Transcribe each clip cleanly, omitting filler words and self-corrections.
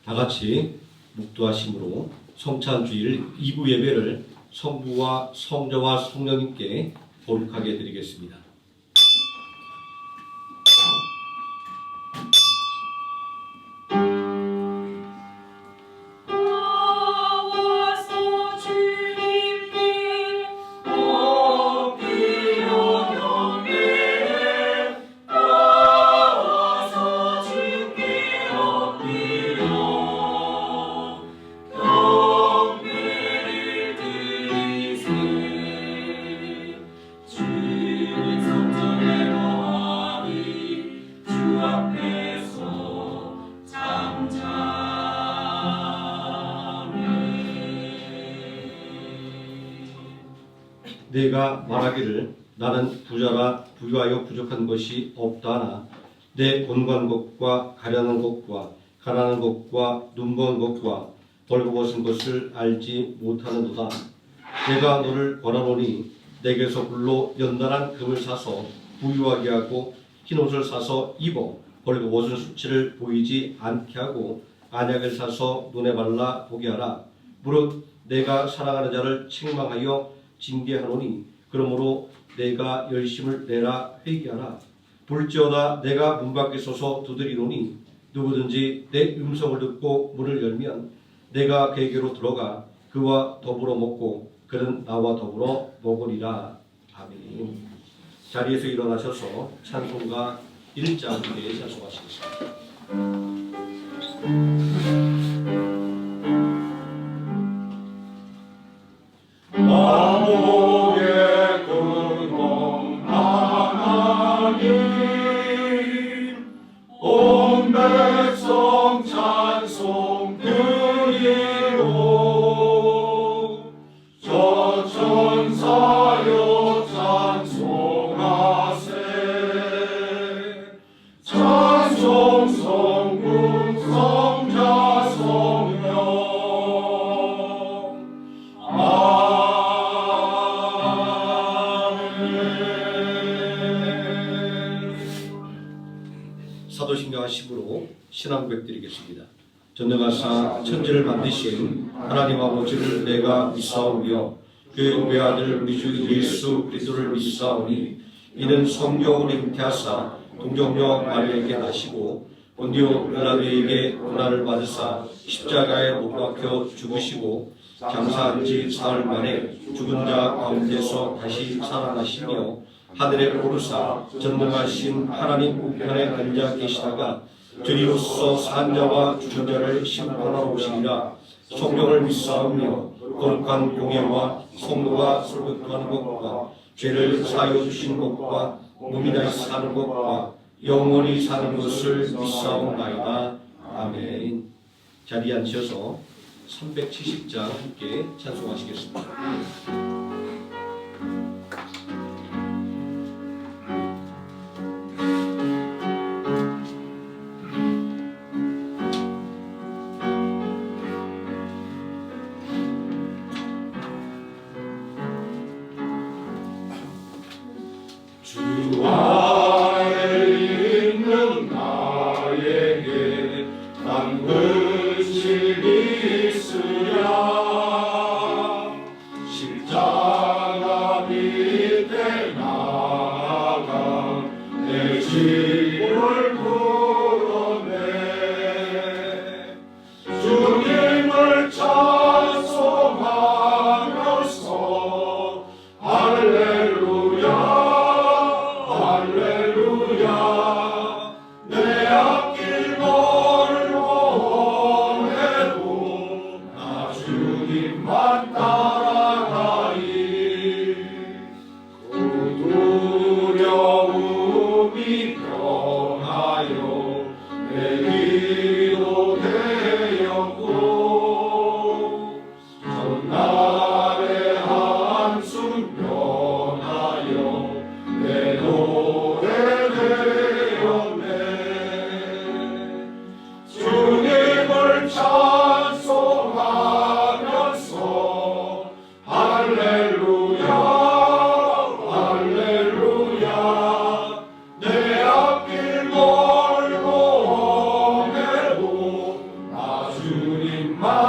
다 같이 묵도하심으로 성찬주일 2부 예배를 성부와 성자와 성령님께 거룩하게 드리겠습니다. 내가 말하기를 나는 부자라 부유하여 부족한 것이 없다 하나 내 본관 것과 가련한 것과 가난한 것과 눈먼 것과 벌거벗은 것을 알지 못하는도다. 내가 너를 권하노니 내게서 불로 연단한 금을 사서 부유하게 하고 흰옷을 사서 입어 벌거벗은 수치를 보이지 않게 하고 안약을 사서 눈에 발라 보게 하라. 무릇 내가 사랑하는 자를 책망하여 징계하노니 그러므로 내가 열심을 내라 회개하라. 볼지어다 내가 문 밖에 서서 두드리노니 누구든지 내 음성을 듣고 문을 열면 내가 그에게로 들어가 그와 더불어 먹고 그는 나와 더불어 먹으리라. 아멘. 자리에서 일어나셔서 찬송가 1장 뒤에 찬송하시겠습니다. 사도신경하심으로 신앙 고백드리겠습니다. 전능하사 천지를 만드신 하나님 아버지를 내가 믿사오며 그 외아들 우리 주 예수 그리스도를 믿사오니 이는 성령으로 잉태하사 동정녀 마리아에게 나시고 본디오 빌라도에게 고난을 받으사 십자가에 못 박혀 죽으시고 장사한 지 사흘 만에 죽은 자 가운데서 다시 살아나시며 하늘에 오르사 전능하신 하나님 우편에 앉아 계시다가 주리로서 산 자와 죽은 자를 심판하러 오시리라. 성령을 믿사오며 거룩한 공예와 성도가 설교하는 것과 죄를 사하여 주신 것과 몸이 다시 사는 것과 영원히 사는 것을 믿사옵나이다. 아멘. 자리에 앉으셔서 370장 함께 찬송하시겠습니다.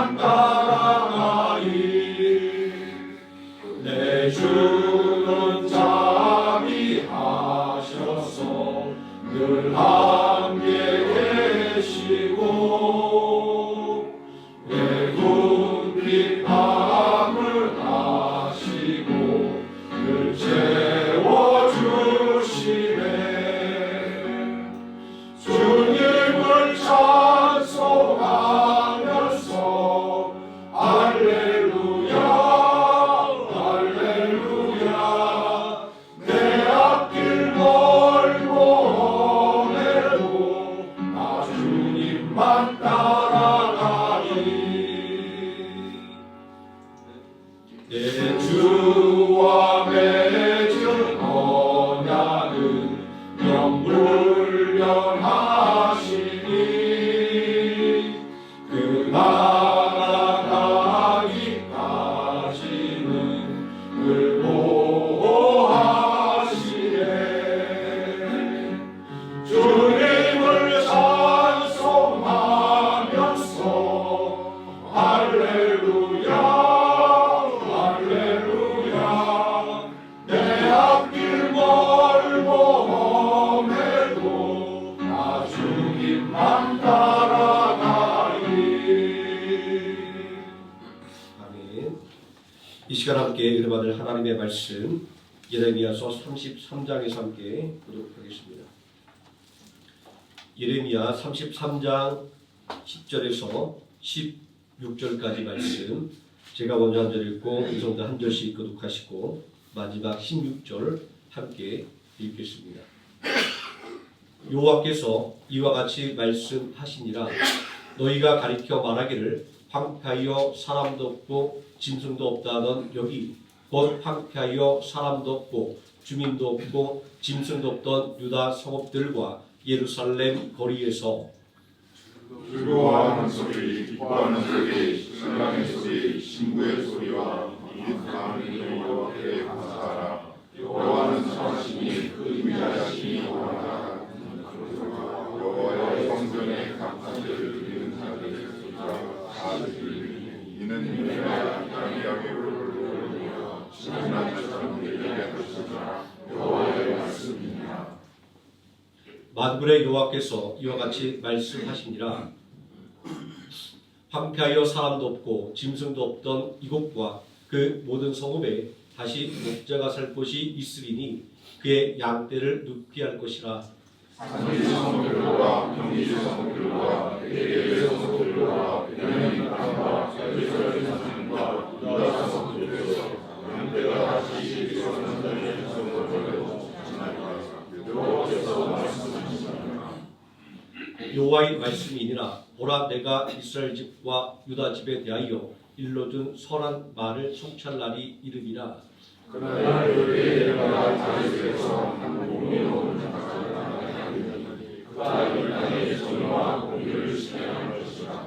주님만 따라가리. 내 주는 자비하셔서 늘 함께 계시고 내 군빛 밤을 하시고 늘 채워주시네. 주님을 찬송하면서 할렐루야 할렐루야. 내 앞길 멀고 험해도 나 주님만 따라가리. 내 주와 맺은 언약은 영불변하시니 그 나라 가기까지는 늘 보호하시네. 주님을 찬송하면서 할렐루야 할렐루야. 내 앞길 멀고 험해도 나 주님만 따라가리. 아멘. 이 시간 함께 읽어받을 하나님의 말씀 예레미야서 33장에서 함께 보도록 하겠습니다. 예레미야 33장 10절에서 16절까지 말씀, 제가 먼저 한 절 읽고 이성도 한 절씩 교독하시고 마지막 16절 함께 읽겠습니다. 여호와께서 이와 같이 말씀하시니라. 너희가 가리켜 말하기를 황폐하여 사람도 없고 짐승도 없다 하던 여기 곧 황폐하여 사람도 없고 주민도 없고 짐승도 없던 유다 성읍들과 예루살렘 거리에서 즐거워하는 소리, 기뻐하는 소리, 신랑의 소리, 신부의 소리와 이웃하는 여호와께 감사하라. 여호와는 선하시니 그 위대하심이 영원하다. 여호와의 성전에 감사를 드리는 자들의 소리가 다 들리니 이는 내가 양이하게 부르며 지난 날처럼 얘기할 것이니라. 여호와의 말씀이니라. 만군의 여호와께서 이와 같이 말씀하시니라. 황폐하여 사람도 없고 짐승도 없던 이곳과 그 모든 성읍에 다시 목자가 살 곳이 있으리니 그의 양떼를 눕게 할 것이라. 산지 성읍들과 경지 성읍들과 대대 성읍들과 베냐민 땅과 예루살렘 산과 유다 성읍들에서 양떼가 다시 이스라엘 성읍들로 지나리라. 여호와께서 말씀하시니라. 여호와의 말씀이니라. 보라, 내가 이스라엘 집과 유다 집에 대하여 일러준 선한 말을 성취할 날이 이르리라. 그날 그의 내가 다윗에서 한 공의 오는 자가 그가 이 땅에 정의와 공의를 실행할 것이다.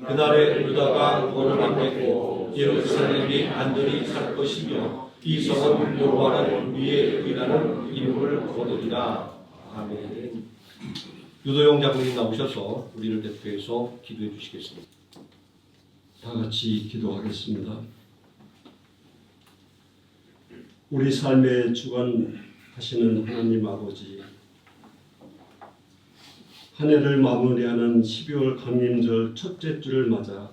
그날에 유다가 구원을 받겠고 예루살렘이 안전히 살 것이며 이 성은 여호와는 우리의 의라는 이름을 거두리라. 아멘. 유도영 장로님 나오셔서 우리를 대표해서 기도해 주시겠습니다. 다 같이 기도하겠습니다. 우리 삶의 주관하시는 하나님 아버지, 한 해를 마무리하는 12월 강림절 첫째 주를 맞아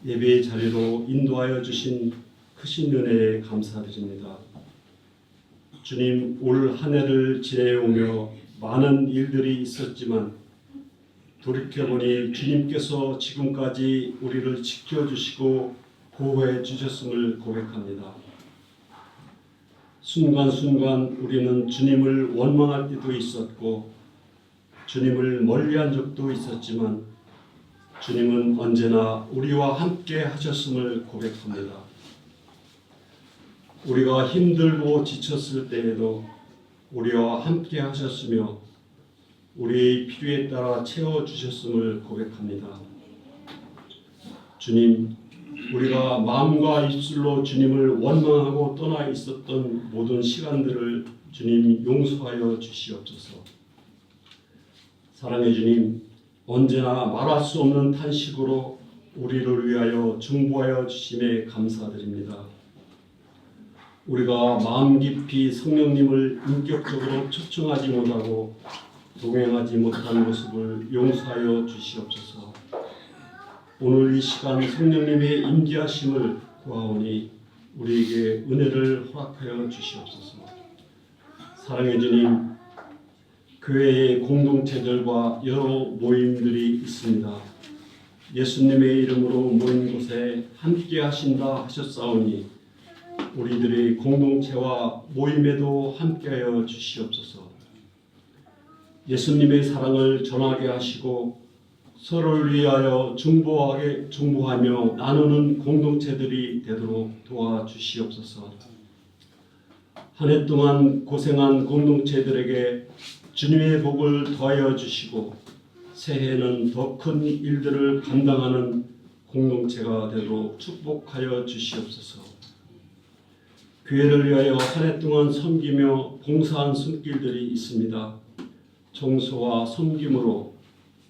예배의 자리로 인도하여 주신 크신 은혜에 감사드립니다. 주님, 올 한 해를 지내오며 많은 일들이 있었지만 돌이켜보니 주님께서 지금까지 우리를 지켜주시고 보호해 주셨음을 고백합니다. 순간순간 우리는 주님을 원망할 때도 있었고 주님을 멀리한 적도 있었지만 주님은 언제나 우리와 함께 하셨음을 고백합니다. 우리가 힘들고 지쳤을 때에도 우리와 함께 하셨으며 우리의 필요에 따라 채워주셨음을 고백합니다. 주님, 우리가 마음과 입술로 주님을 원망하고 떠나 있었던 모든 시간들을 주님 용서하여 주시옵소서. 사랑의 주님, 언제나 말할 수 없는 탄식으로 우리를 위하여 중보하여 주심에 감사드립니다. 우리가 마음 깊이 성령님을 인격적으로 초청하지 못하고 동행하지 못한 모습을 용서하여 주시옵소서. 오늘 이 시간 성령님의 임재하심을 구하오니 우리에게 은혜를 허락하여 주시옵소서. 사랑의 주님, 교회의 공동체들과 여러 모임들이 있습니다. 예수님의 이름으로 모인 곳에 함께 하신다 하셨사오니 우리들의 공동체와 모임에도 함께하여 주시옵소서. 예수님의 사랑을 전하게 하시고 서로를 위하여 중보하며 나누는 공동체들이 되도록 도와주시옵소서. 한 해 동안 고생한 공동체들에게 주님의 복을 더하여 주시고 새해에는 더 큰 일들을 감당하는 공동체가 되도록 축복하여 주시옵소서. 교회를 위하여 한 해 동안 섬기며 봉사한 손길들이 있습니다. 종소와 섬김으로,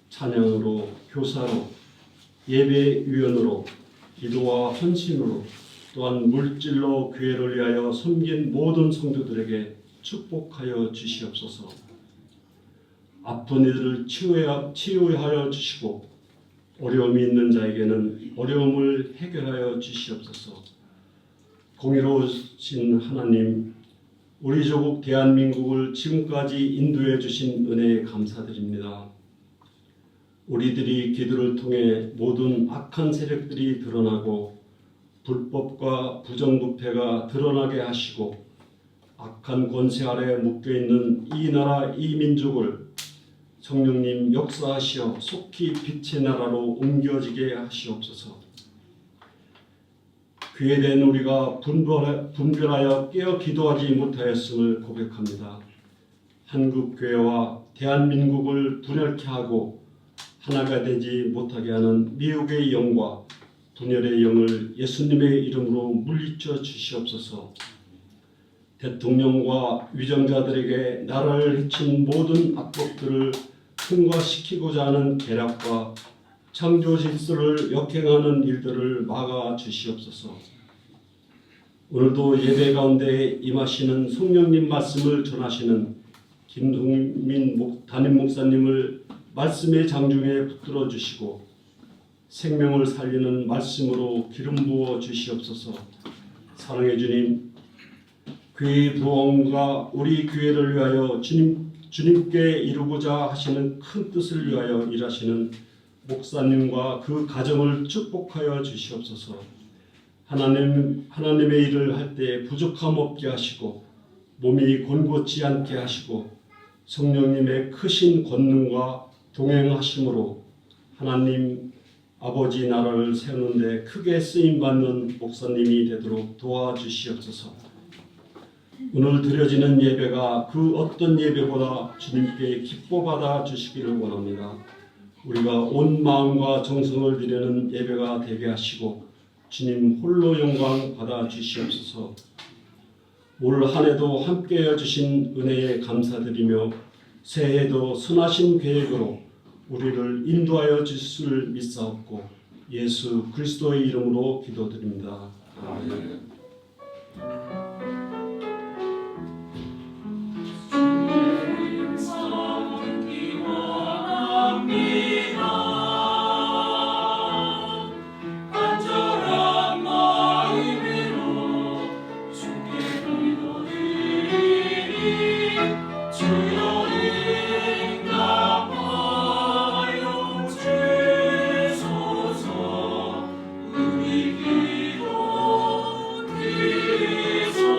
찬양으로, 교사로, 예배위원으로, 기도와 헌신으로, 또한 물질로 교회를 위하여 섬긴 모든 성도들에게 축복하여 주시옵소서. 아픈 이들을 치유하여 주시고 어려움이 있는 자에게는 어려움을 해결하여 주시옵소서. 공의로우신 하나님, 우리 조국 대한민국을 지금까지 인도해 주신 은혜에 감사드립니다. 우리들이 기도를 통해 모든 악한 세력들이 드러나고 불법과 부정부패가 드러나게 하시고 악한 권세 아래 묶여있는 이 나라 이 민족을 성령님 역사하시어 속히 빛의 나라로 옮겨지게 하시옵소서. 교회된 우리가 분별하여 깨어 기도하지 못하였음을 고백합니다. 한국교회와 대한민국을 분열케 하고 하나가 되지 못하게 하는 미혹의 영과 분열의 영을 예수님의 이름으로 물리쳐 주시옵소서. 대통령과 위정자들에게 나라를 해친 모든 악법들을 통과시키고자 하는 계략과 창조 질서를 역행하는 일들을 막아 주시옵소서. 오늘도 예배 가운데 임하시는 성령님 말씀을 전하시는 김동민 담임 목사님을 말씀의 장중에 붙들어 주시고 생명을 살리는 말씀으로 기름 부어 주시옵소서. 사랑의 주님, 교회의 부흥과 우리 교회를 위하여 주님께 이루고자 하시는 큰 뜻을 위하여 일하시는 목사님과 그 가정을 축복하여 주시옵소서. 하나님의 일을 할 때 부족함 없게 하시고 몸이 곤고치 않게 하시고 성령님의 크신 권능과 동행하심으로 하나님 아버지 나라를 세우는 데 크게 쓰임받는 목사님이 되도록 도와주시옵소서. 오늘 드려지는 예배가 그 어떤 예배보다 주님께 기뻐받아 주시기를 원합니다. 우리가 온 마음과 정성을 드리는 예배가 되게 하시고 주님 홀로 영광 받아 주시옵소서. 올 한 해도 함께해 주신 은혜에 감사드리며 새해에도 선하신 계획으로 우리를 인도하여 주실 믿사옵고 예수 그리스도의 이름으로 기도드립니다. 아멘. 주소서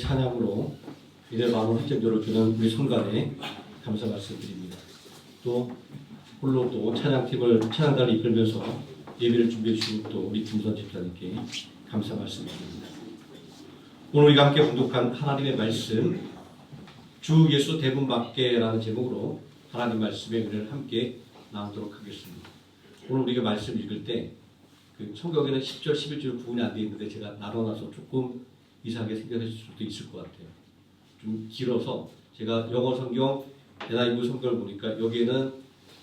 찬양으로 이제 마음을 활짝 열어주는 우리 성가대 감사 말씀드립니다. 또 홀로 또 찬양단을 이끌면서 예배를 준비해 주신 또 우리 김선 집사님께 감사 말씀드립니다. 오늘 우리가 함께 공독한 하나님의 말씀 주 예수 대문 밖에라는 제목으로 하나님 말씀의 은혜를 함께 나누도록 하겠습니다. 오늘 우리가 말씀 읽을 때 그 성경에는 10절, 11절 구분이 안 되어 있는데 제가 나눠놔서 조금 이상하게 생각하실 수도 있을 것 같아요. 좀 길어서 제가 영어 성경, NIV 성경을 보니까 여기에는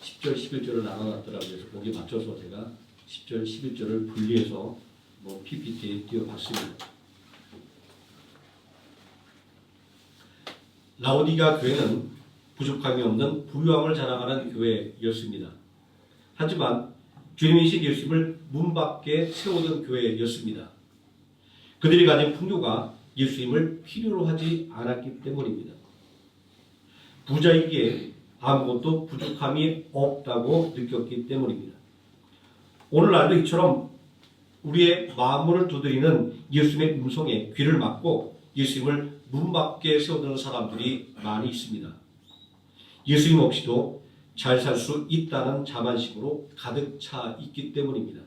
10절, 11절을 나눠놨더라고요. 그래서 거기에 맞춰서 제가 10절, 11절을 분리해서 PPT에 띄워봤습니다. 라오디가 교회는 부족함이 없는 부유함을 자랑하는 교회였습니다. 하지만 주님이신 예수님을 문 밖에 세우던 교회였습니다. 그들이 가진 풍요가 예수님을 필요로 하지 않았기 때문입니다. 부자이기에 아무것도 부족함이 없다고 느꼈기 때문입니다. 오늘날도 이처럼 우리의 마음을 두드리는 예수님의 음성에 귀를 막고 예수님을 문 밖에 세우는 사람들이 많이 있습니다. 예수님 없이도 잘 살 수 있다는 자만심으로 가득 차 있기 때문입니다.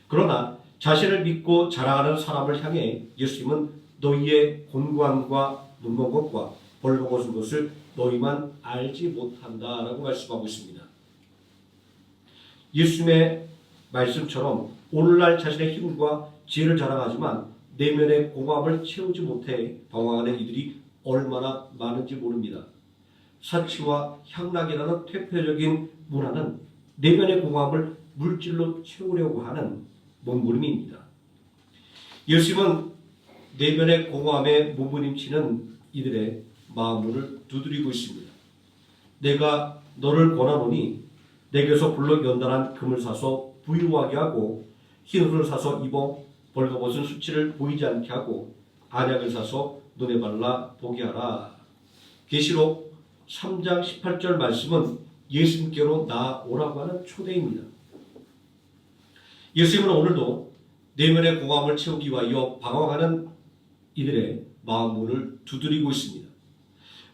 그러나 자신을 믿고 자랑하는 사람을 향해 예수님은 너희의 곤고함과 눈먼 것과 벌거벗은 것을 너희만 알지 못한다라고 말씀하고 있습니다. 예수님의 말씀처럼 오늘날 자신의 힘과 지혜를 자랑하지만 내면의 공허함을 채우지 못해 방황하는 이들이 얼마나 많은지 모릅니다. 사치와 향락이라는 퇴폐적인 문화는 내면의 공허함을 물질로 채우려고 하는 몸부림입니다. 예수님은 내면의 공허함에 몸부림치는 이들의 마음을 두드리고 있습니다. 내가 너를 권하노니 내게서 불러 연단한 금을 사서 부유하게 하고 흰 옷을 사서 입어 벌거벗은 수치를 보이지 않게 하고 안약을 사서 눈에 발라 보게 하라. 계시록 3장 18절 말씀은 예수님께로 나오라고 하는 초대입니다. 예수님은 오늘도 내면의 공허함을 채우기 위하여 방황하는 이들의 마음문을 두드리고 있습니다.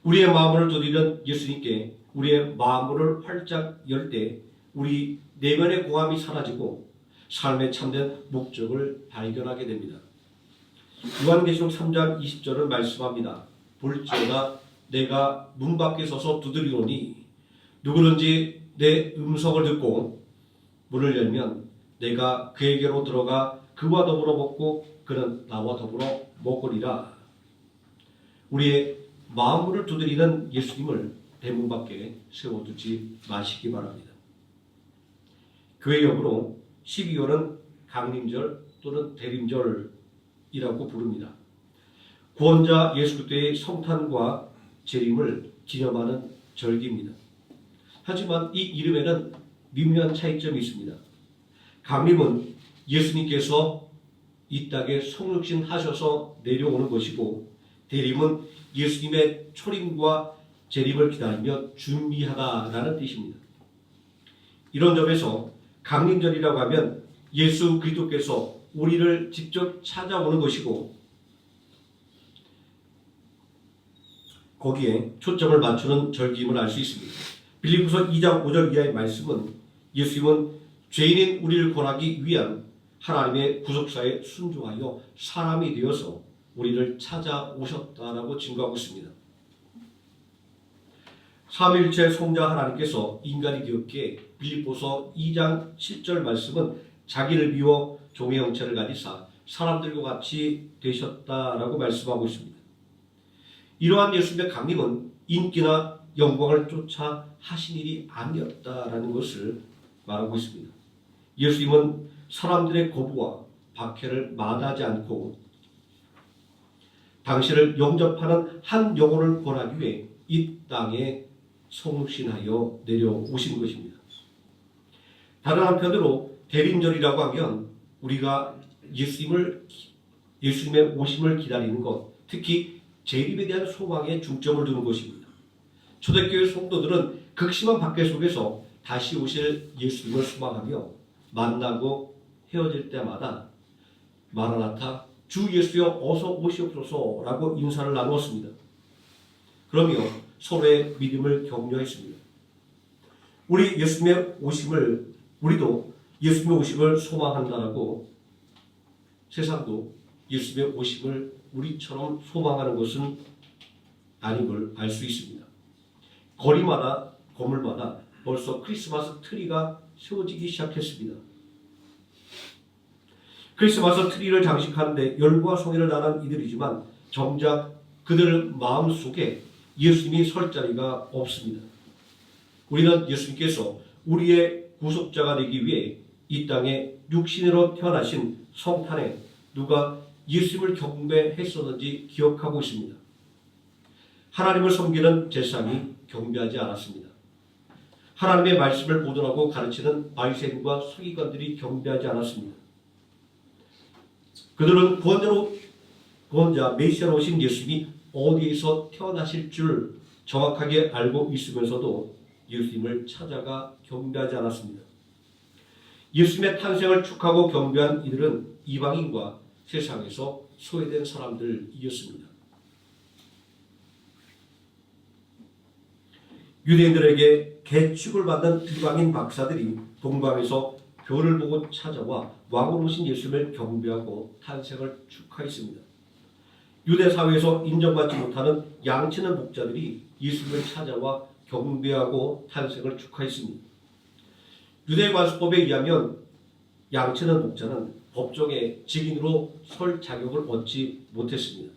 우리의 마음을 두드리는 예수님께 우리의 마음문을 활짝 열 때 우리 내면의 공허함이 사라지고 삶의 참된 목적을 발견하게 됩니다. 요한계시록 3장 20절은 말씀합니다. 볼지어다 내가 문 밖에 서서 두드리노니 누구든지 내 음성을 듣고 문을 열면 내가 그에게로 들어가 그와 더불어 먹고 그는 나와 더불어 먹으리라. 우리의 마음을 두드리는 예수님을 대문 밖에 세워두지 마시기 바랍니다. 교회 역으로 12월은 강림절 또는 대림절이라고 부릅니다. 구원자 예수 그리스도의 성탄과 재림을 기념하는 절기입니다. 하지만 이 이름에는 미묘한 차이점이 있습니다. 강림은 예수님께서 이 땅에 성육신 하셔서 내려오는 것이고 대림은 예수님의 초림과 재림을 기다리며 준비하다라는 뜻입니다. 이런 점에서 강림절이라고 하면 예수 그리스도께서 우리를 직접 찾아오는 것이고 거기에 초점을 맞추는 절기임을 알 수 있습니다. 빌립보서 2장 5절 이하의 말씀은 예수님은 죄인인 우리를 구원하기 위한 하나님의 구속사에 순종하여 사람이 되어서 우리를 찾아오셨다라고 증거하고 있습니다. 삼위일체 성자 하나님께서 인간이 되었기에 빌립보서 2장 7절 말씀은 자기를 비워 종의 형체를 가지사 사람들과 같이 되셨다라고 말씀하고 있습니다. 이러한 예수님의 강림은 인기나 영광을 쫓아 하신 일이 아니었다라는 것을 말하고 있습니다. 예수님은 사람들의 거부와 박해를 마다하지 않고 당신을 영접하는 한 영혼을 구원하기 위해 이 땅에 성육신하여 내려오신 것입니다. 다른 한편으로 대림절이라고 하면 우리가 예수님의 오심을 기다리는 것, 특히 재림에 대한 소망에 중점을 두는 것입니다. 초대교회 성도들은 극심한 박해 속에서 다시 오실 예수님을 소망하며 만나고 헤어질 때마다 마라나타 주 예수여 어서 오시옵소서라고 인사를 나누었습니다. 그러며 서로의 믿음을 격려했습니다. 우리도 예수님의 오심을 소망한다라고 세상도 예수님의 오심을 우리처럼 소망하는 것은 아닌 걸 알 수 있습니다. 거리마다 건물마다 벌써 크리스마스 트리가 세워지기 시작했습니다. 크리스마스 트리를 장식하는데 열과 성의를 다한 이들이지만 정작 그들 마음속에 예수님이 설 자리가 없습니다. 우리는 예수님께서 우리의 구속자가 되기 위해 이 땅에 육신으로 태어나신 성탄에 누가 예수님을 경배했었는지 기억하고 있습니다. 하나님을 섬기는 제사장이 경배하지 않았습니다. 하나님의 말씀을 보존하고 가르치는 바리새인과 서기관들이 경배하지 않았습니다. 그들은 구원자 메시아로 오신 예수님이 어디에서 태어나실 줄 정확하게 알고 있으면서도 예수님을 찾아가 경배하지 않았습니다. 예수님의 탄생을 축하하고 경배한 이들은 이방인과 세상에서 소외된 사람들이었습니다. 유대인들에게 계축을 받는 이방인 박사들이 동방에서 별을 보고 찾아와 왕으로 오신 예수님을 경배하고 탄생을 축하했습니다. 유대 사회에서 인정받지 못하는 양치는 목자들이 예수님을 찾아와 경배하고 탄생을 축하했습니다. 유대 관습법에 의하면 양치는 목자는 법정에 증인으로 설 자격을 얻지 못했습니다.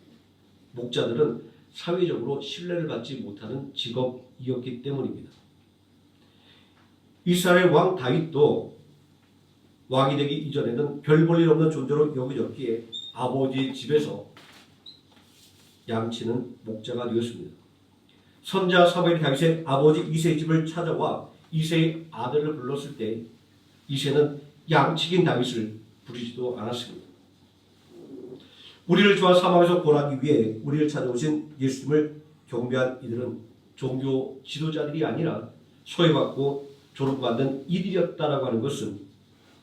목자들은 사회적으로 신뢰를 받지 못하는 직업이었기 때문입니다. 이스라엘 왕 다윗도 왕이 되기 이전에는 별 볼 일 없는 존재로 여겨졌기에 아버지 집에서 양치는 목자가 되었습니다. 선자 사무엘이 다윗의 아버지 이새의 집을 찾아와 이새의 아들을 불렀을 때 이새는 양치긴 다윗을 부르지도 않았습니다. 우리를 주와 사망에서 구원하기 위해 우리를 찾아오신 예수님을 경배한 이들은 종교 지도자들이 아니라 소외받고 조롱받는 이들이었다라고 하는 것은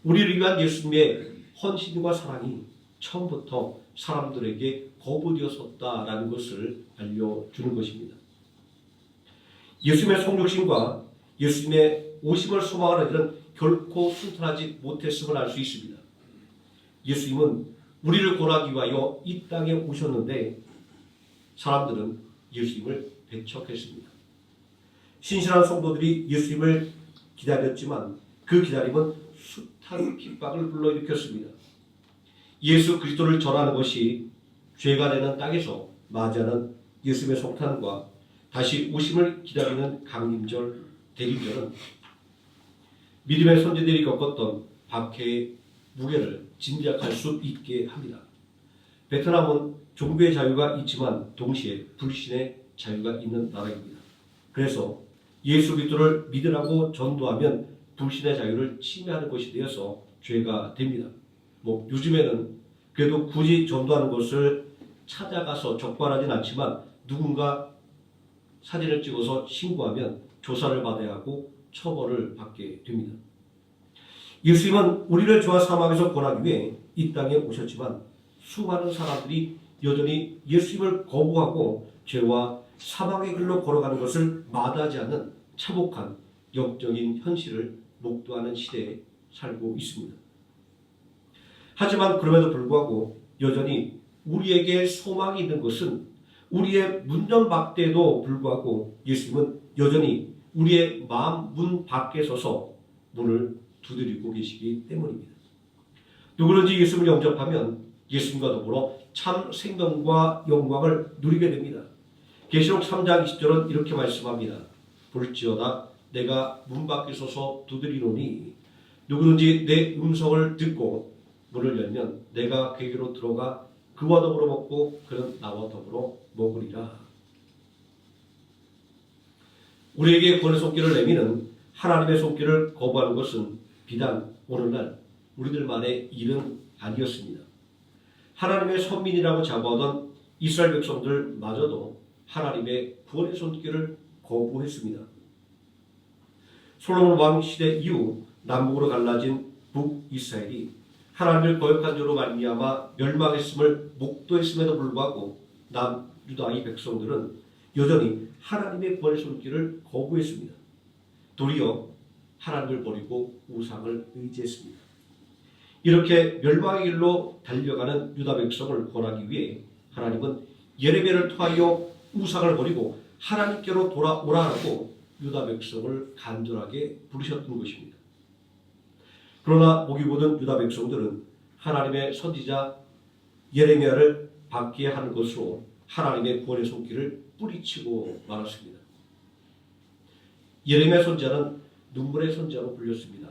우리를 위한 예수님의 헌신과 사랑이 처음부터 사람들에게 거부되었었다라는 것을 알려주는 것입니다. 예수님의 성육신과 예수님의 오심을 소망하는 이들은 결코 순탄하지 못했음을 알 수 있습니다. 예수님은 우리를 구원하기 위하여 이 땅에 오셨는데 사람들은 예수님을 배척했습니다. 신실한 성도들이 예수님을 기다렸지만 그 기다림은 숱한 핍박을 불러일으켰습니다. 예수 그리스도를 전하는 것이 죄가 되는 땅에서 맞이하는 예수님의 성탄과 다시 오심을 기다리는 강림절, 대림절은 믿음의 선지들이 겪었던 박해의 무게를 짐작할 수 있게 합니다. 베트남은 종교의 자유가 있지만 동시에 불신의 자유가 있는 나라입니다. 그래서 예수 그리스도를 믿으라고 전도하면 불신의 자유를 침해하는 것이 되어서 죄가 됩니다. 요즘에는 그래도 굳이 전도하는 것을 찾아가서 적발하진 않지만 누군가 사진을 찍어서 신고하면 조사를 받아야 하고 처벌을 받게 됩니다. 예수님은 우리를 죄와 사망에서 구원하기 위해 이 땅에 오셨지만 수많은 사람들이 여전히 예수님을 거부하고 죄와 사망의 길로 걸어가는 것을 마다하지 않는 참혹한 영적인 현실을 목도하는 시대에 살고 있습니다. 하지만 그럼에도 불구하고 여전히 우리에게 소망이 있는 것은 우리의 문전박대에도 불구하고 예수님은 여전히 우리의 마음 문 밖에 서서 문을 두드리고 계시기 때문입니다. 누구든지 예수님을 영접하면 예수님과 더불어 참 생명과 영광을 누리게 됩니다. 계시록 3장 20절은 이렇게 말씀합니다. 볼지어다 내가 문 밖에 서서 두드리노니 누구든지 내 음성을 듣고 문을 열면 내가 그에게로 들어가 그와 더불어 먹고 그는 나와 더불어 먹으리라. 우리에게 구원의 손길을 내미는 하나님의 손길을 거부하는 것은 비단 오늘날 우리들만의 일은 아니었습니다. 하나님의 선민이라고 자부하던 이스라엘 백성들마저도 하나님의 구원의 손길을 거부했습니다. 솔로몬 왕 시대 이후 남북으로 갈라진 북이스라엘이 하나님을 거역한 자로 말미암아 멸망했음을 목도했음에도 불구하고 남유다의 백성들은 여전히 하나님의 구원의 손길을 거부했습니다. 도리어 하나님을 버리고 우상을 의지했습니다. 이렇게 멸망의 길로 달려가는 유다 백성을 구원하기 위해 하나님은 예레미야를 통하여 우상을 버리고 하나님께로 돌아오라고 유다 백성을 간절하게 부르셨던 것입니다. 그러나 보기 보던 유다 백성들은 하나님의 선지자 예레미야를 받게 하는 것으로 하나님의 구원의 손길을 뿌리치고 말았습니다. 예레미야 선지자는 눈물의 선지자로 불렸습니다.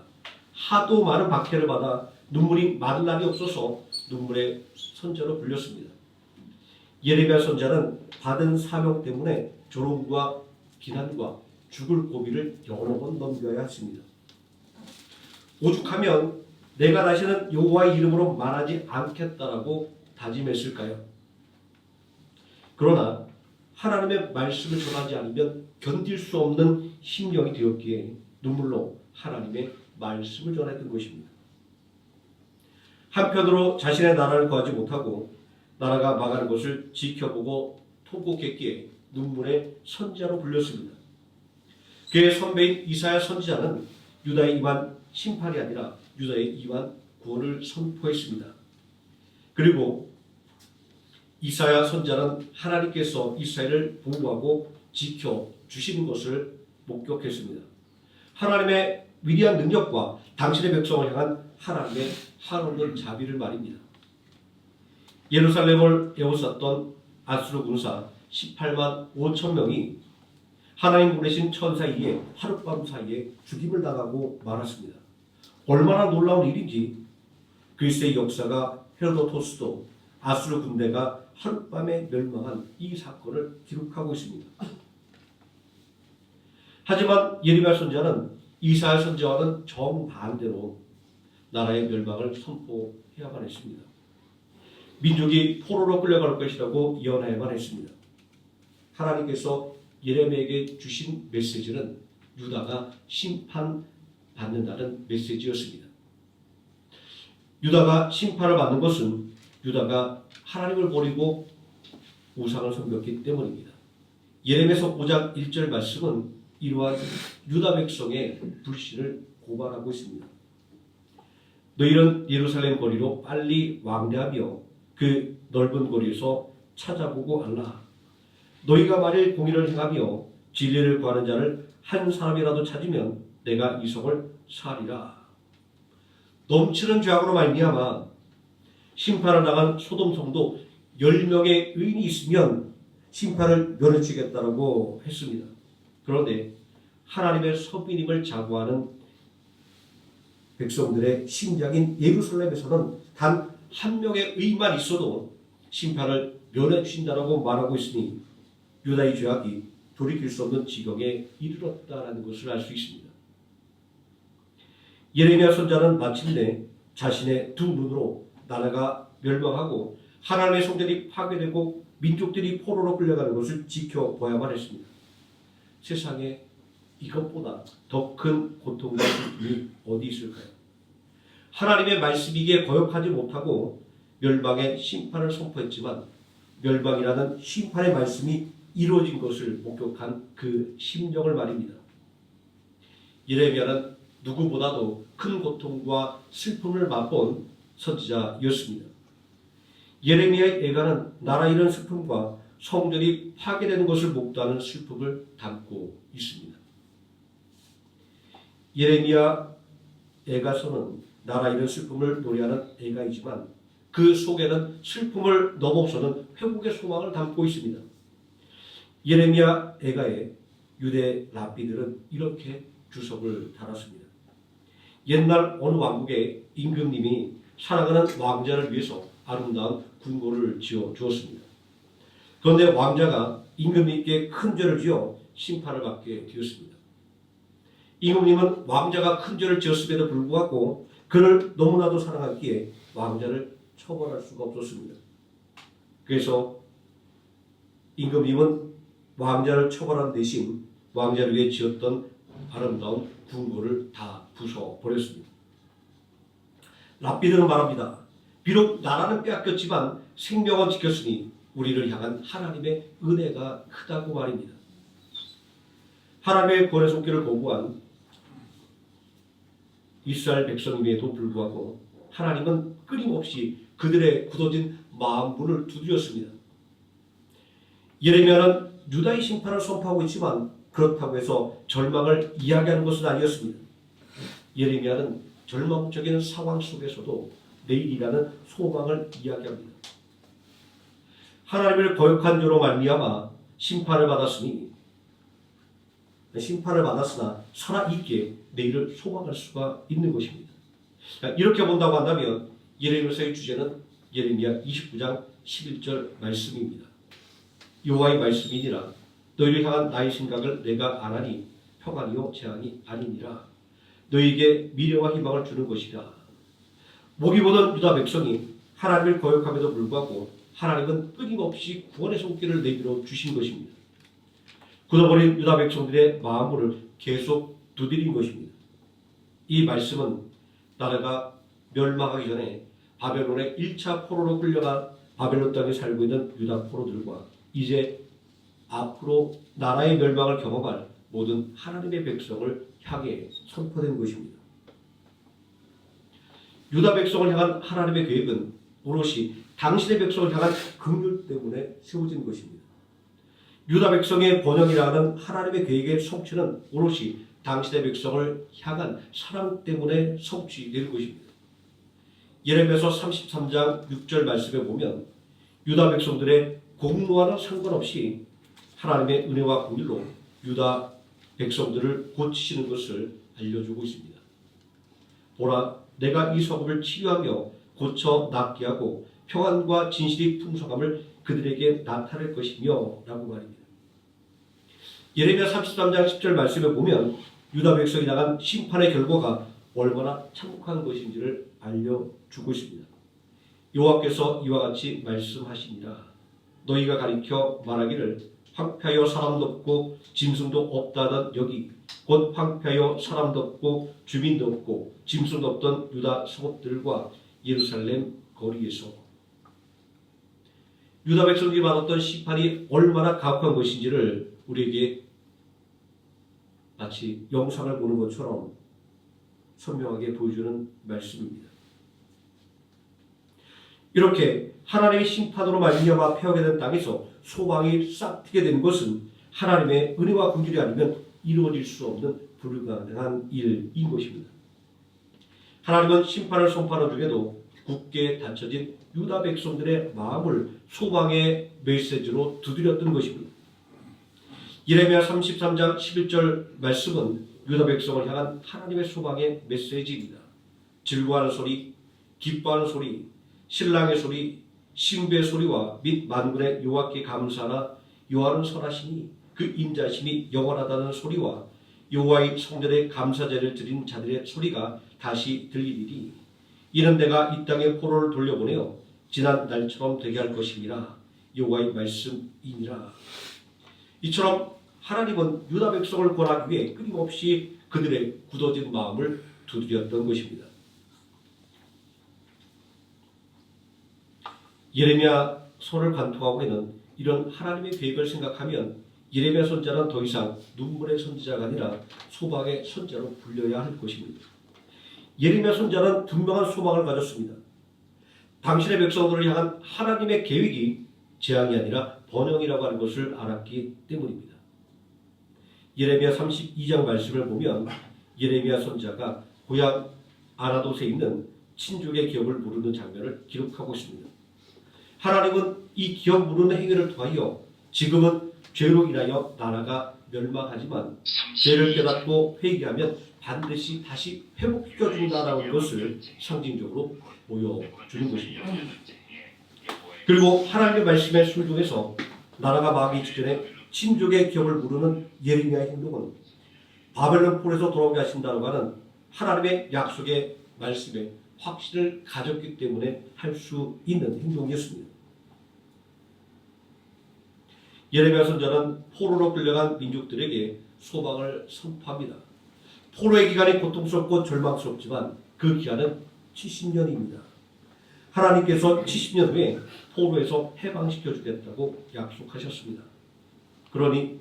하도 많은 박해를 받아 눈물이 마를 날이 없어서 눈물의 선지자로 불렸습니다. 예레미야 선지자는 받은 사명 때문에 조롱과 비난과 죽을 고비를 여러 번 넘겨야 했습니다. 오죽하면 내가 다시는 여호와의 이름으로 말하지 않겠다라고 다짐했을까요? 그러나 하나님의 말씀을 전하지 않으면 견딜 수 없는 심령이 되었기에 눈물로 하나님의 말씀을 전했던 것입니다. 한편으로 자신의 나라를 구하지 못하고 나라가 망하는 것을 지켜보고 통곡했기에 눈물의 선지자로 불렸습니다. 그의 선배인 이사야 선지자는 유다에 임한 심판이 아니라 유다에 임한 구원을 선포했습니다. 그리고 이사야 선지자는 하나님께서 이스라엘을 보호하고 지켜주시는 것을 목격했습니다. 하나님의 위대한 능력과 당신의 백성을 향한 하나님의 한없는 자비를 말입니다. 예루살렘을 에워쌌던 아수르 군사 18만 5천 명이 하나님 보내신 천사 이에 하룻밤 사이에 죽임을 당하고 말았습니다. 얼마나 놀라운 일인지 그리스의 역사가 헤로도토스도 아수르 군대가 하룻밤에 멸망한 이 사건을 기록하고 있습니다. 하지만 예레미야 선지자는 이사야 선지자와는 정반대로 나라의 멸망을 선포해야만 했습니다. 민족이 포로로 끌려갈 것이라고 예언해야만 했습니다. 하나님께서 예레미야에게 주신 메시지는 유다가 심판받는다는 메시지였습니다. 유다가 심판을 받는 것은 유다가 하나님을 버리고 우상을 섬겼기 때문입니다. 예레미야서 5장 1절 말씀은 이러한 유다 백성의 불신을 고발하고 있습니다. 너희는 예루살렘 거리로 빨리 왕래하며 그 넓은 거리에서 찾아보고 알라. 너희가 만일 공의를 행하며 진리를 구하는 자를 한 사람이라도 찾으면 내가 이 성을 살리라. 넘치는 죄악으로 말미암아 심판을 당한 소돔 성도 10명의 의인이 있으면 심판을 면해주겠다라고 했습니다. 그런데 하나님의 선비님을 자부하는 백성들의 심장인 예루살렘에서는 단 한 명의 의인만 있어도 심판을 면해주신다라고 말하고 있으니 유다의 죄악이 돌이킬 수 없는 지경에 이르렀다라는 것을 알 수 있습니다. 예레미야 선지자는 마침내 자신의 두 눈으로 나라가 멸망하고 하나님의 성전이 파괴되고 민족들이 포로로 끌려가는 것을 지켜봐야만 했습니다. 세상에 이것보다 더 큰 고통과 슬픔이 어디 있을까요? 하나님의 말씀이기에 거역하지 못하고 멸망의 심판을 선포했지만 멸망이라는 심판의 말씀이 이루어진 것을 목격한 그 심정을 말입니다. 예레미야는 누구보다도 큰 고통과 슬픔을 맛본 선지자였습니다. 예레미야의 애가는 나라 잃은 슬픔과 성전이 파괴되는 것을 목도하는 슬픔을 담고 있습니다. 예레미야 애가서는 나라 잃은 슬픔을 노래하는 애가이지만 그 속에는 슬픔을 넘어서는 회복의 소망을 담고 있습니다. 예레미야 애가에 유대 랍비들은 이렇게 주석을 달았습니다. 옛날 어느 왕국에 임금님이 사랑하는 왕자를 위해서 아름다운 궁궐을 지어 주었습니다. 그런데 왕자가 임금님께 큰 죄를 지어 심판을 받게 되었습니다. 임금님은 왕자가 큰 죄를 지었음에도 불구하고 그를 너무나도 사랑하기에 왕자를 처벌할 수가 없었습니다. 그래서 임금님은 왕자를 처벌한 대신 왕자를 위해 지었던 아름다운 궁궐을 다 부숴버렸습니다. 랍비드는 말합니다. 비록 나라는 빼앗겼지만 생명은 지켰으니 우리를 향한 하나님의 은혜가 크다고 말입니다. 하나님의 권의 손길을 거부한 이스라엘 백성임에도 불구하고 하나님은 끊임없이 그들의 굳어진 마음문을 두드렸습니다. 예레미야는 유다의 심판을 선포하고 있지만 그렇다고 해서 절망을 이야기하는 것은 아니었습니다. 예레미야는 절망적인 상황 속에서도 내일이라는 소망을 이야기합니다. 하나님을 거역한 죄로 말미암아 심판을 받았으나 살아있게 내일을 소망할 수가 있는 것입니다. 이렇게 본다고 한다면 예레미야서의 주제는 예레미야 29장 11절 말씀입니다. 여호와의 말씀이니라 너희를 향한 나의 생각을 내가 아나니 평안이요 재앙이 아니니라 너희에게 미래와 희망을 주는 것이라. 목이 보던 유다 백성이 하나님을 거역함에도 불구하고 하나님은 끊임없이 구원의 손길을 내밀어 주신 것입니다. 굳어버린 유다 백성들의 마음을 계속 두드린 것입니다. 이 말씀은 나라가 멸망하기 전에 바벨론의 1차 포로로 끌려간 바벨론 땅에 살고 있는 유다 포로들과 이제 앞으로 나라의 멸망을 경험할 모든 하나님의 백성을 향해 선포된 것입니다. 유다 백성을 향한 하나님의 계획은 오롯이 당신의 백성을 향한 긍휼 때문에 세워진 것입니다. 유다 백성의 번영이라는 하나님의 계획의 성취는 오롯이 당신의 백성을 향한 사랑 때문에 성취되는 것입니다. 예레미야서 33장 6절 말씀에 보면 유다 백성들의 공로와는 상관없이 하나님의 은혜와 긍휼로 유다 백성들을 고치시는 것을 알려주고 있습니다. 보라, 내가 이 성읍을 치유하며 고쳐 낫게 하고 평안과 진실이 풍성함을 그들에게 나타낼 것이며 라고 말입니다. 예레미야 33장 10절 말씀에 보면 유다 백성이 당한 심판의 결과가 얼마나 참혹한 것인지를 알려주고 있습니다. 여호와께서 이와 같이 말씀하시니라. 너희가 가리켜 말하기를 황폐하여 사람도 없고 짐승도 없다던 여기 곧 황폐하여 사람도 없고 주민도 없고 짐승도 없던 유다 성읍들과 예루살렘 거리에서. 유다 백성들이 받았던 심판이 얼마나 가혹한 것인지를 우리에게 마치 영상을 보는 것처럼 선명하게 보여주는 말씀입니다. 이렇게 하나님의 심판으로 말미암아 폐하게 된 땅에서 소망이 싹트게 된 것은 하나님의 은혜와 긍휼이 아니면 이루어질 수 없는 불가능한 일인 것입니다. 하나님은 심판을 선포하는 중에도 굳게 닫혀진 유다 백성들의 마음을 소망의 메시지로 두드렸던 것입니다. 예레미야 33장 11절 말씀은 유다 백성을 향한 하나님의 소망의 메시지입니다. 즐거워하는 소리, 기뻐하는 소리, 신랑의 소리, 신부의 소리와 및 만군의 여호와께 감사하라. 여호와는 선하시니 그 인자심이 영원하다는 소리와 여호와의 성전에 감사제를 드린 자들의 소리가 다시 들리리니 이는 내가 이 땅에 포로를 돌려보내어 지난 날처럼 되게 할 것이니라. 여호와의 말씀이니라. 이처럼 하나님은 유다 백성을 구원하기 위해 끊임없이 그들의 굳어진 마음을 두드렸던 것입니다. 예레미야 서를 관통하고 있는 이런 하나님의 계획을 생각하면 예레미야 선지자는 더 이상 눈물의 선지자가 아니라 소망의 선지자로 불려야 할 것입니다. 예레미야 선지자는 분명한 소망을 가졌습니다. 당신의 백성들을 향한 하나님의 계획이 재앙이 아니라 번영이라고 하는 것을 알았기 때문입니다. 예레미야 32장 말씀을 보면 예레미야 선지자가 고향 아나돗에 있는 친족의 기업을 부르는 장면을 기록하고 있습니다. 하나님은 이 기업 부르는 행위를 통하여 지금은 죄로 인하여 나라가 멸망하지만 죄를 깨닫고 회개하면 반드시 다시 회복시켜준다라는 것을 상징적으로 보여주는 것입니다. 그리고 하나님의 말씀에 순종해서 나라가 망하기 직전에 친족의 기업을 부르는 예레미야의 행동은 바벨론 폴에서 돌아오게 하신다고 하는 하나님의 약속의 말씀에 확신을 가졌기 때문에 할 수 있는 행동이었습니다. 예레미야 선지자는 포로로 끌려간 민족들에게 소망을 선포합니다. 포로의 기간이 고통스럽고 절망스럽지만 그 기간은 70년입니다. 하나님께서 70년 후에 포로에서 해방시켜 주겠다고 약속하셨습니다. 그러니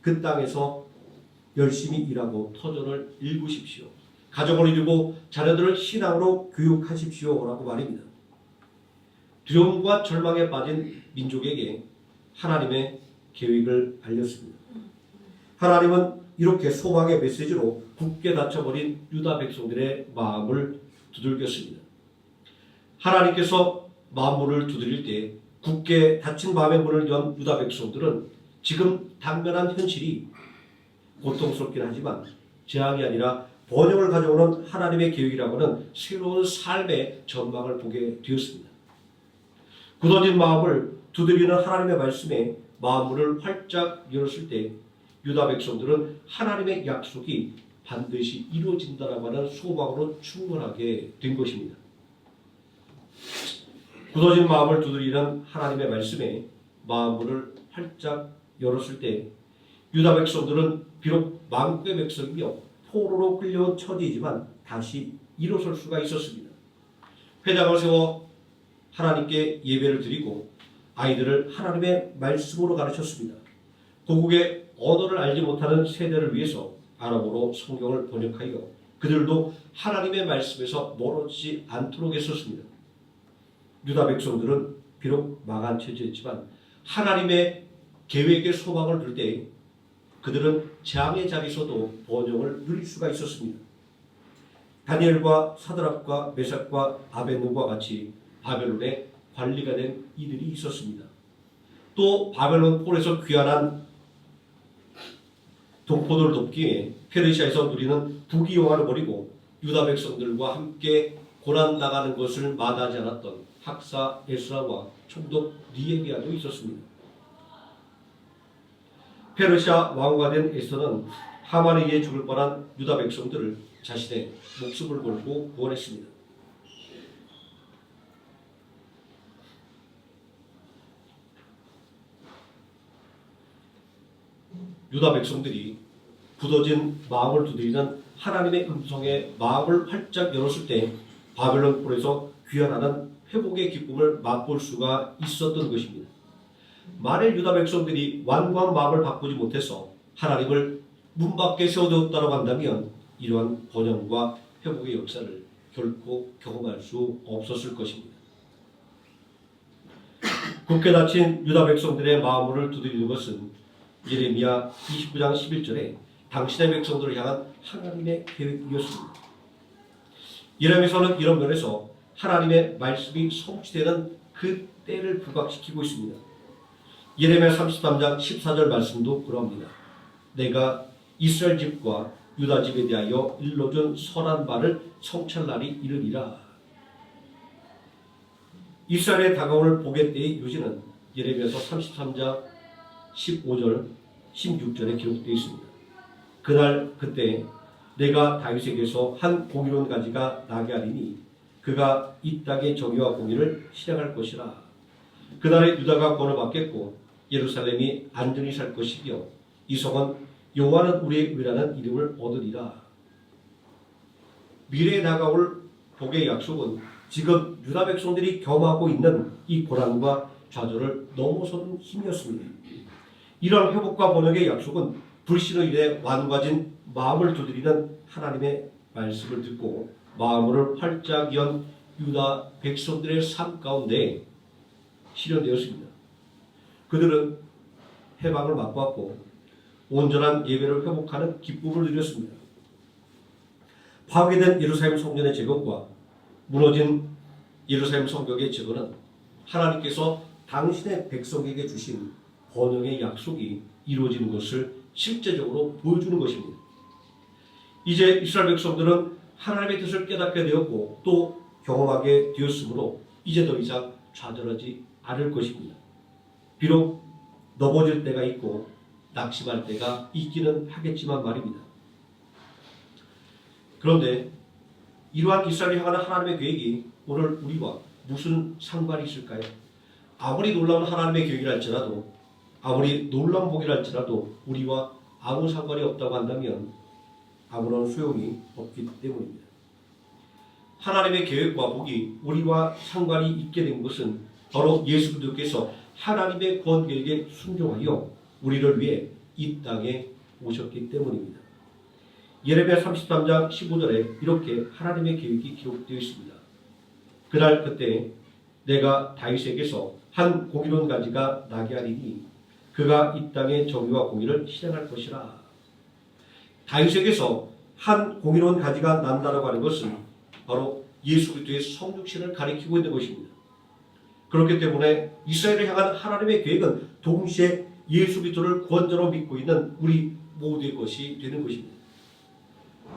그 땅에서 열심히 일하고 터전을 일구십시오. 가정을 이루고 자녀들을 신앙으로 교육하십시오라고 말입니다. 두려움과 절망에 빠진 민족에게 하나님의 계획을 알렸습니다. 하나님은 이렇게 소망의 메시지로 굳게 닫혀버린 유다 백성들의 마음을 두들겼습니다. 하나님께서 마음문을 두드릴 때 굳게 닫힌 마음의 문을 연 유다 백성들은 지금 당면한 현실이 고통스럽긴 하지만 재앙이 아니라 번영을 가져오는 하나님의 계획이라고는 새로운 삶의 전망을 보게 되었습니다. 굳어진 마음을 두드리는 하나님의 말씀에 마음문을 활짝 열었을 때 유다 백성들은 하나님의 약속이 반드시 이루어진다라고 하는 소망으로 충만하게 된 것입니다. 굳어진 마음을 두드리는 하나님의 말씀에 마음문을 활짝 열었을 때 유다 백성들은 비록 망국의 백성이며 포로로 끌려온 처지이지만 다시 일어설 수가 있었습니다. 회당을 세워 하나님께 예배를 드리고 아이들을 하나님의 말씀으로 가르쳤습니다. 고국의 언어를 알지 못하는 세대를 위해서 아람어로 성경을 번역하여 그들도 하나님의 말씀에서 멀어지지 않도록 했었습니다. 유다 백성들은 비록 망한 처지였지만 하나님의 계획의 소망을 둘 때 그들은 재앙의 자리에서도 번영을 누릴 수가 있었습니다. 다니엘과 사드락과 메삭과 아벳느고와 같이 바벨론의 관리가 된 이들이 있었습니다. 또 바벨론 폴에서 귀환한 동포들을 돕기에 페르시아에서 누리는 부귀영화를 버리고 유다 백성들과 함께 고난 나가는 것을 마다하지 않았던 학사 에스라와 총독 니에미아도 있었습니다. 페르시아 왕후가 된 에스더는 하만에 의해 죽을 뻔한 유다 백성들을 자신의 목숨을 걸고 구원했습니다. 유다 백성들이 굳어진 마음을 두드리는 하나님의 음성에 마음을 활짝 열었을 때 바벨론 폴에서 귀환하는 회복의 기쁨을 맛볼 수가 있었던 것입니다. 만일 유다 백성들이 완고한 마음을 바꾸지 못해서 하나님을 문 밖에 세워두었다고 한다면 이러한 번영과 회복의 역사를 결코 경험할 수 없었을 것입니다. 굳게 닫힌 유다 백성들의 마음을 두드리는 것은 예레미야 29장 11절에 당신의 백성들을 향한 하나님의 계획이었습니다. 예레미야서는 이런 면에서 하나님의 말씀이 성취되는 그 때를 부각시키고 있습니다. 예레미야 33장 14절 말씀도 그럽니다. 내가 이스라엘 집과 유다 집에 대하여 일러준 선한 말을 성취할 날이 이르리라. 이스라엘의 다가올 복의 때의 요지는 예레미야서 33장 15절 16절에 기록되어 있습니다. 그날 그때 내가 다윗에게서 한 공의로운 가지가 나게 하리니 그가 이 땅의 정의와 공의를 실행할 것이라. 그날에 유다가 구원을 받겠고 예루살렘이 안전히 살 것이며 이 성은 여호와는 우리의 의라는 이름을 얻으리라. 미래에 다가올 복의 약속은 지금 유다 백성들이 경험하고 있는 이 고난과 좌절을 넘어서는 힘이었습니다. 이러한 회복과 번영의 약속은 불신으로 인해 완고해진 마음을 두드리는 하나님의 말씀을 듣고 마음을 활짝 연 유다 백성들의 삶 가운데 실현되었습니다. 그들은 해방을 맛보았고 온전한 예배를 회복하는 기쁨을 누렸습니다. 파괴된 예루살렘 성전의 재건과 무너진 예루살렘 성벽의 재건은 하나님께서 당신의 백성에게 주신 번영의 약속이 이루어지는 것을 실제적으로 보여주는 것입니다. 이제 이스라엘 백성들은 하나님의 뜻을 깨닫게 되었고 또 경험하게 되었으므로 이제 더 이상 좌절하지 않을 것입니다. 비록 넘어질 때가 있고 낙심할 때가 있기는 하겠지만 말입니다. 그런데 이러한 이스라엘을 향하는 하나님의 계획이 오늘 우리와 무슨 상관이 있을까요? 아무리 놀라운 하나님의 계획이라 할지라도 아무리 놀라운 복이라 할지라도 우리와 아무 상관이 없다고 한다면 아무런 소용이 없기 때문입니다. 하나님의 계획과 복이 우리와 상관이 있게 된 것은 바로 예수 그리스도께서 하나님의 구원 계획에 순종하여 우리를 위해 이 땅에 오셨기 때문입니다. 예레미야 33장 15절에 이렇게 하나님의 계획이 기록되어 있습니다. 그날 그때 내가 다윗에게서 한 공의로운 가지가 나게 하리니 그가 이 땅에 정의와 공의를 실행할 것이라. 다윗에게서 한 공의로운 가지가 난다라고 하는 것은 바로 예수 그리스도의 성육신을 가리키고 있는 것입니다. 그렇기 때문에 이스라엘을 향한 하나님의 계획은 동시에 예수 그리스도를 구원자로 믿고 있는 우리 모두의 것이 되는 것입니다.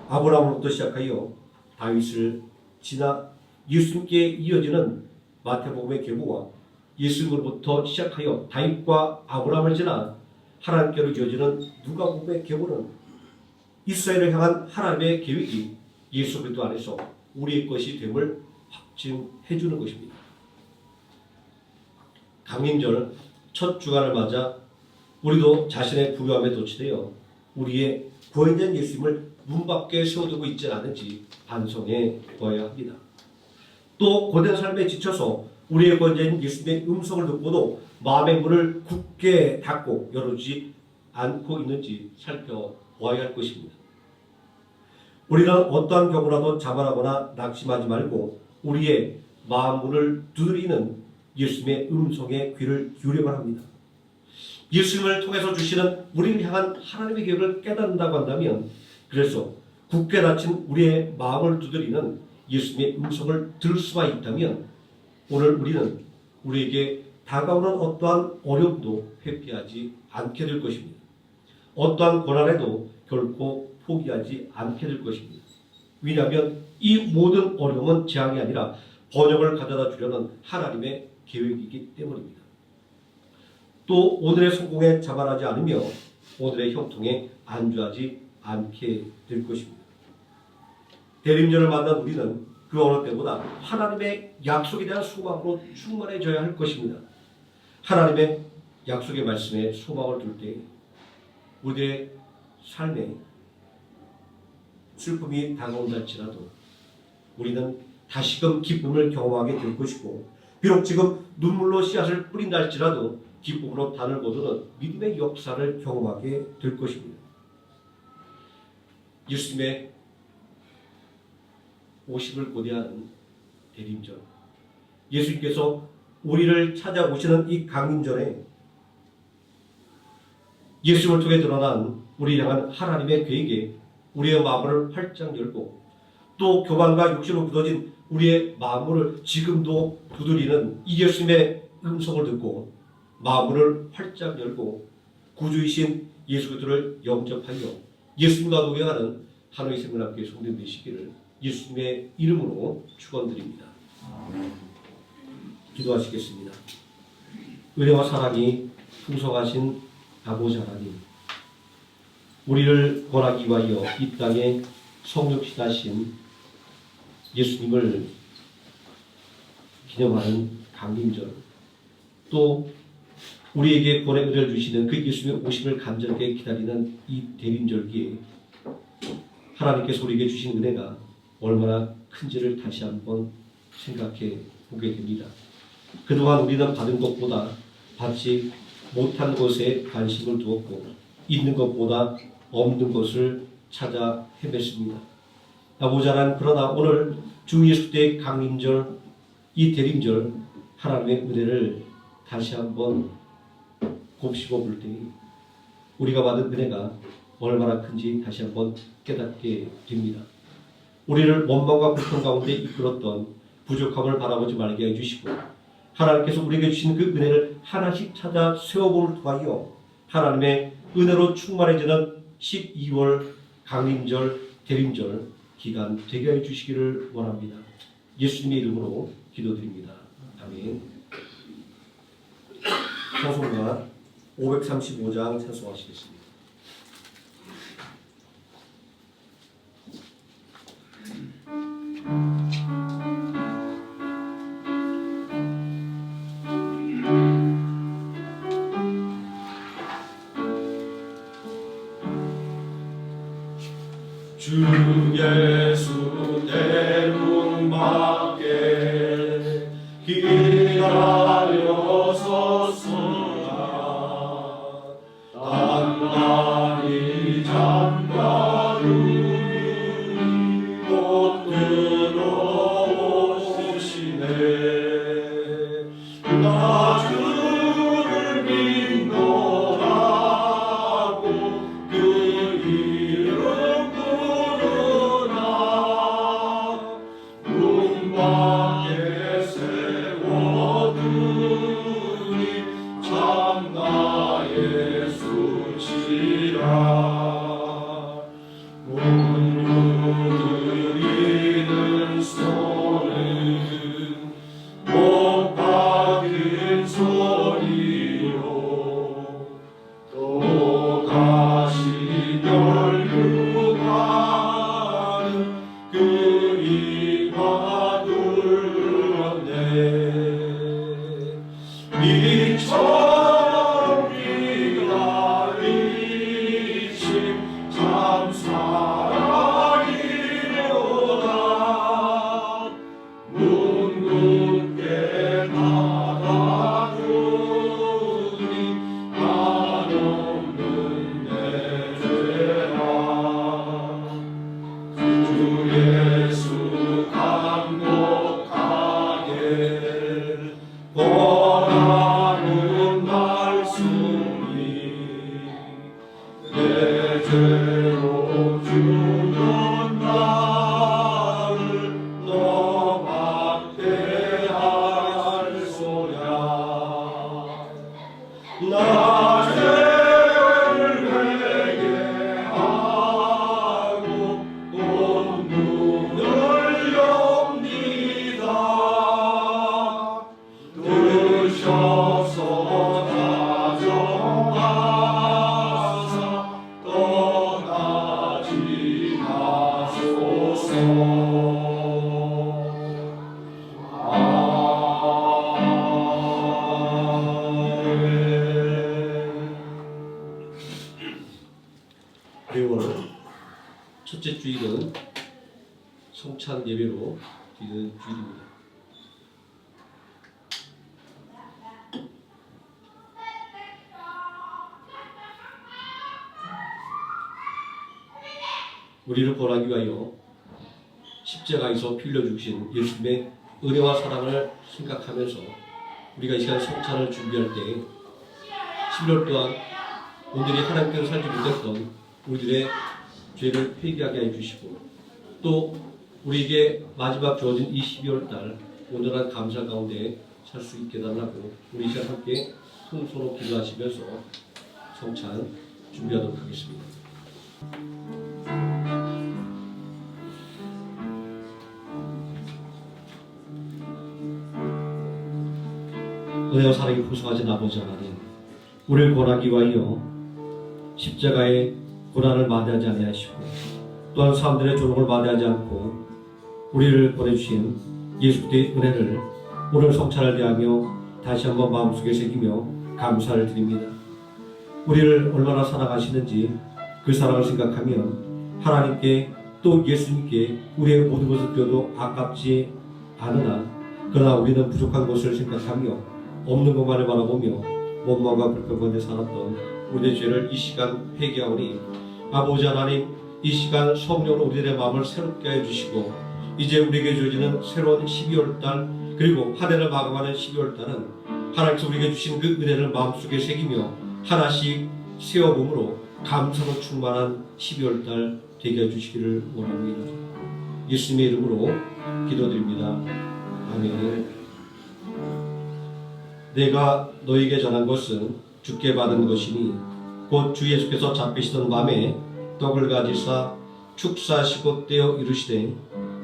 아브라함으로부터 시작하여 다윗을 지나 예수님께 이어지는 마태복음의 계보와 예수님으로부터 시작하여 다윗과 아브라함을 지나 하나님께로 이어지는 누가복음의 계보는 이스라엘을 향한 하나님의 계획이 예수 그리스도 안에서 우리의 것이 됨을 확증해 주는 것입니다. 강림절 첫 주간을 맞아 우리도 자신의 부유함에 도취되어 우리의 구원된 예수님을 문 밖에 세워두고 있지 않은지 반성해 보아야 합니다. 또 고된 삶에 지쳐서 우리의 구원자인 예수님의 음성을 듣고도 마음의 문을 굳게 닫고 열어주지 않고 있는지 살펴보아야 할 것입니다. 우리는 어떠한 경우라도 자만하거나 낙심하지 말고 우리의 마음 문을 두드리는 예수님의 음성에 귀를 기울여야 합니다. 예수님을 통해서 주시는 우리를 향한 하나님의 계획을 깨닫는다고 한다면, 그래서 굳게 닫힌 우리의 마음을 두드리는 예수님의 음성을 들을 수가 있다면 오늘 우리는 우리에게 다가오는 어떠한 어려움도 회피하지 않게 될 것입니다. 어떠한 고난에도 결코 포기하지 않게 될 것입니다. 왜냐하면 이 모든 어려움은 재앙이 아니라 번영을 가져다 주려는 하나님의 계획이기 때문입니다. 또 오늘의 성공에 자만하지 않으며 오늘의 형통에 안주하지 않게 될 것입니다. 대림절을 만난 우리는 그 어느 때보다 하나님의 약속에 대한 소망으로 충만해져야 할 것입니다. 하나님의 약속의 말씀에 소망을 둘 때 우리의 삶에 슬픔이 다가온다 할지라도 우리는 다시금 기쁨을 경험하게 될 것이고, 비록 지금 눈물로 씨앗을 뿌린다 할지라도 기쁨으로 단을 거두는 믿음의 역사를 경험하게 될 것입니다. 예수님의 오심을 고대하는 대림절, 예수님께서 우리를 찾아오시는 이 강림절에 예수님을 통해 드러난 우리를 향한 하나님의 계획에 우리의 마음을 활짝 열고, 또 교만과 육신으로 굳어진 우리의 마음을 지금도 두드리는 이 예수님의 음성을 듣고 마음을 활짝 열고 구주이신 예수 그리스도를 영접하여 예수님과 동행하는 하나의 생명학교의 성도님 되시기를 예수님의 이름으로 축원드립니다. 기도하시겠습니다. 은혜와 사랑이 풍성하신 아버지 하나님, 우리를 권하기 위하여 이 땅에 성육신하신 예수님을 기념하는 강림절, 또 우리에게 구원의 은혜를 주시는 그 예수님의 오심을 간절하게 기다리는 이 대림절기에 하나님께서 우리에게 주신 은혜가 얼마나 큰지를 다시 한번 생각해 보게 됩니다. 그동안 우리는 받은 것보다 받지 못한 것에 관심을 두었고 있는 것보다 없는 것을 찾아 헤맸습니다. 아버지 하나님, 그러나 오늘 주 예수 그리스도의 강림절, 이 대림절 하나님의 은혜를 다시 한번 곱씹어 볼 때에 우리가 받은 은혜가 얼마나 큰지 다시 한번 깨닫게 됩니다. 우리를 원망과 고통 가운데 이끌었던 부족함을 바라보지 말게 해주시고, 하나님께서 우리에게 주신 그 은혜를 하나씩 찾아 세워보를 통하여 하나님의 은혜로 충만해지는 12월 강림절, 대림절 기간 되게 해주시기를 원합니다. 예수님의 이름으로 기도드립니다. 아멘. 찬송가 535장 찬송하시겠습니다. 주 주 예수 대문 밖에 기다려 섰으나 단단히 잠가두니 곧 들어오시네. 나 주를 믿노라고 그 이름 부르나 문 밖에 세워두니 참 나의 수치라. 문 두드리는 소는 못 박힌 소리요 또 가시 열류가는 그 이마 둘렀네. 이처럼 기다리신 참 사랑이로다. 문 굳게 닫아두니 한없는 내 죄라. 주 예수 간곡하게 권하는 말씀이 내 죄로 죽은 나를 너 막대할 소야. 나 죄를 회개하고 온 눈을 엽니다. 드셔서 다정하사 떠나지 마소서. 매월 첫째 주일은 성찬 예배로 드리는 주일입니다. 우리를 구원하기 위하여 십자가에서 피 흘려 주신 예수님의 은혜와 사랑을 생각하면서 우리가 이 시간 성찬을 준비할 때 11월 동안 오늘이 하나님께서 살지 못했던 우리들의 죄를 회개하게 해주시고 또 우리에게 마지막 주어진 이 12월 달 온전한 감사 가운데 살 수 있게 달라고 우리 이 시간 함께 손으로 기도하시면서 성찬 준비하도록 하겠습니다. 은혜와 사랑이 풍성하신 아버지 하나님, 우리를 구원하기 위하여 십자가의 고난을 마다하지 아니하시고 또한 사람들의 조롱을 마다하지 않고 우리를 보내주신 예수 그리스도의 은혜를 오늘 성찬을 대하며 다시 한번 마음속에 새기며 감사를 드립니다. 우리를 얼마나 사랑하시는지 그 사랑을 생각하면 하나님께 또 예수님께 우리의 모든 것을 드려도 아깝지 않으나 그러나 우리는 부족한 것을 생각하며 없는 것만을 바라보며 원망과 불평 가운데 살았던 우리의 죄를 이 시간 회개하오니 아버지 하나님, 이 시간 성령으로 우리들의 마음을 새롭게 해주시고 이제 우리에게 주어지는 새로운 12월달 그리고 한 해를 마감하는 12월달은 하나님께서 우리에게 주신 그 은혜를 마음속에 새기며 하나씩 세워봄으로 감사로 충만한 12월달 되게 해주시기를 원합니다. 예수님의 이름으로 기도드립니다. 아멘. 내가 너에게 전한 것은 주께 받은 것이니 곧 주 예수께서 잡히시던 밤에 떡을 가지사 축사하시고 떼어 이르시되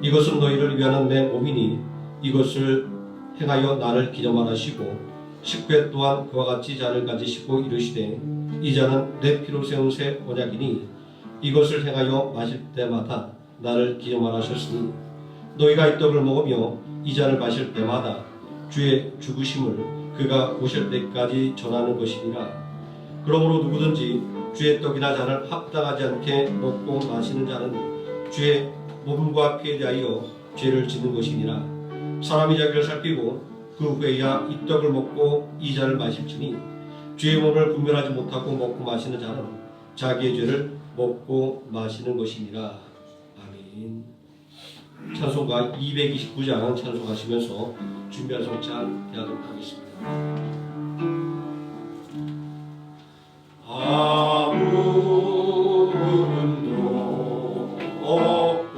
이것은 너희를 위하는 내 몸이니 이것을 행하여 나를 기념하시고 식회 또한 그와 같이 잔을 가지시고 이르시되 이 잔은 내 피로 세운 새 언약이니 이것을 행하여 마실 때마다 나를 기념하셨으니 너희가 이 떡을 먹으며 이 잔을 마실 때마다 주의 죽으심을 그가 오실 때까지 전하는 것이니라. 그러므로 누구든지 주의 떡이나 잔을 합당하지 않게 먹고 마시는 자는 주의 몸과 피에 대하여 죄를 짓는 것이니라. 사람이 자기를 살피고 그 후에야 이 떡을 먹고 이 잔을 마실지니 주의 몸을 분별하지 못하고 먹고 마시는 자는 자기의 죄를 먹고 마시는 것이니라. 아멘. 찬송가 229장 찬송하시면서 준비한 성찬 대하도록 하겠습니다. 아무도 없고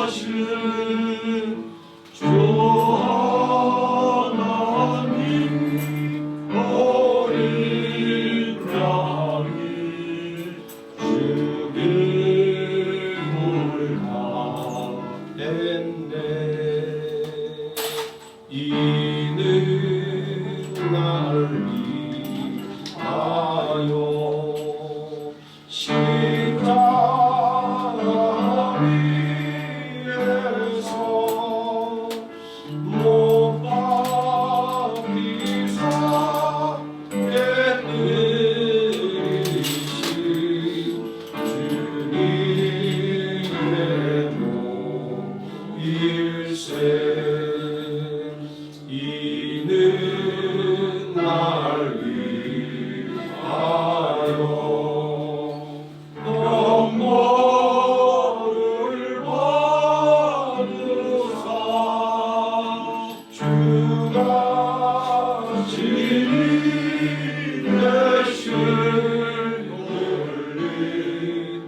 거룩하신 주 하나님 어린 양이 죽음을 당했네. 이는 날 위하여 십자가 위에서 못 박히사 깨뜨리신 주님의 몸일세. 이는 날 위하여 영광을 받으사 주가 진리 대신 흘린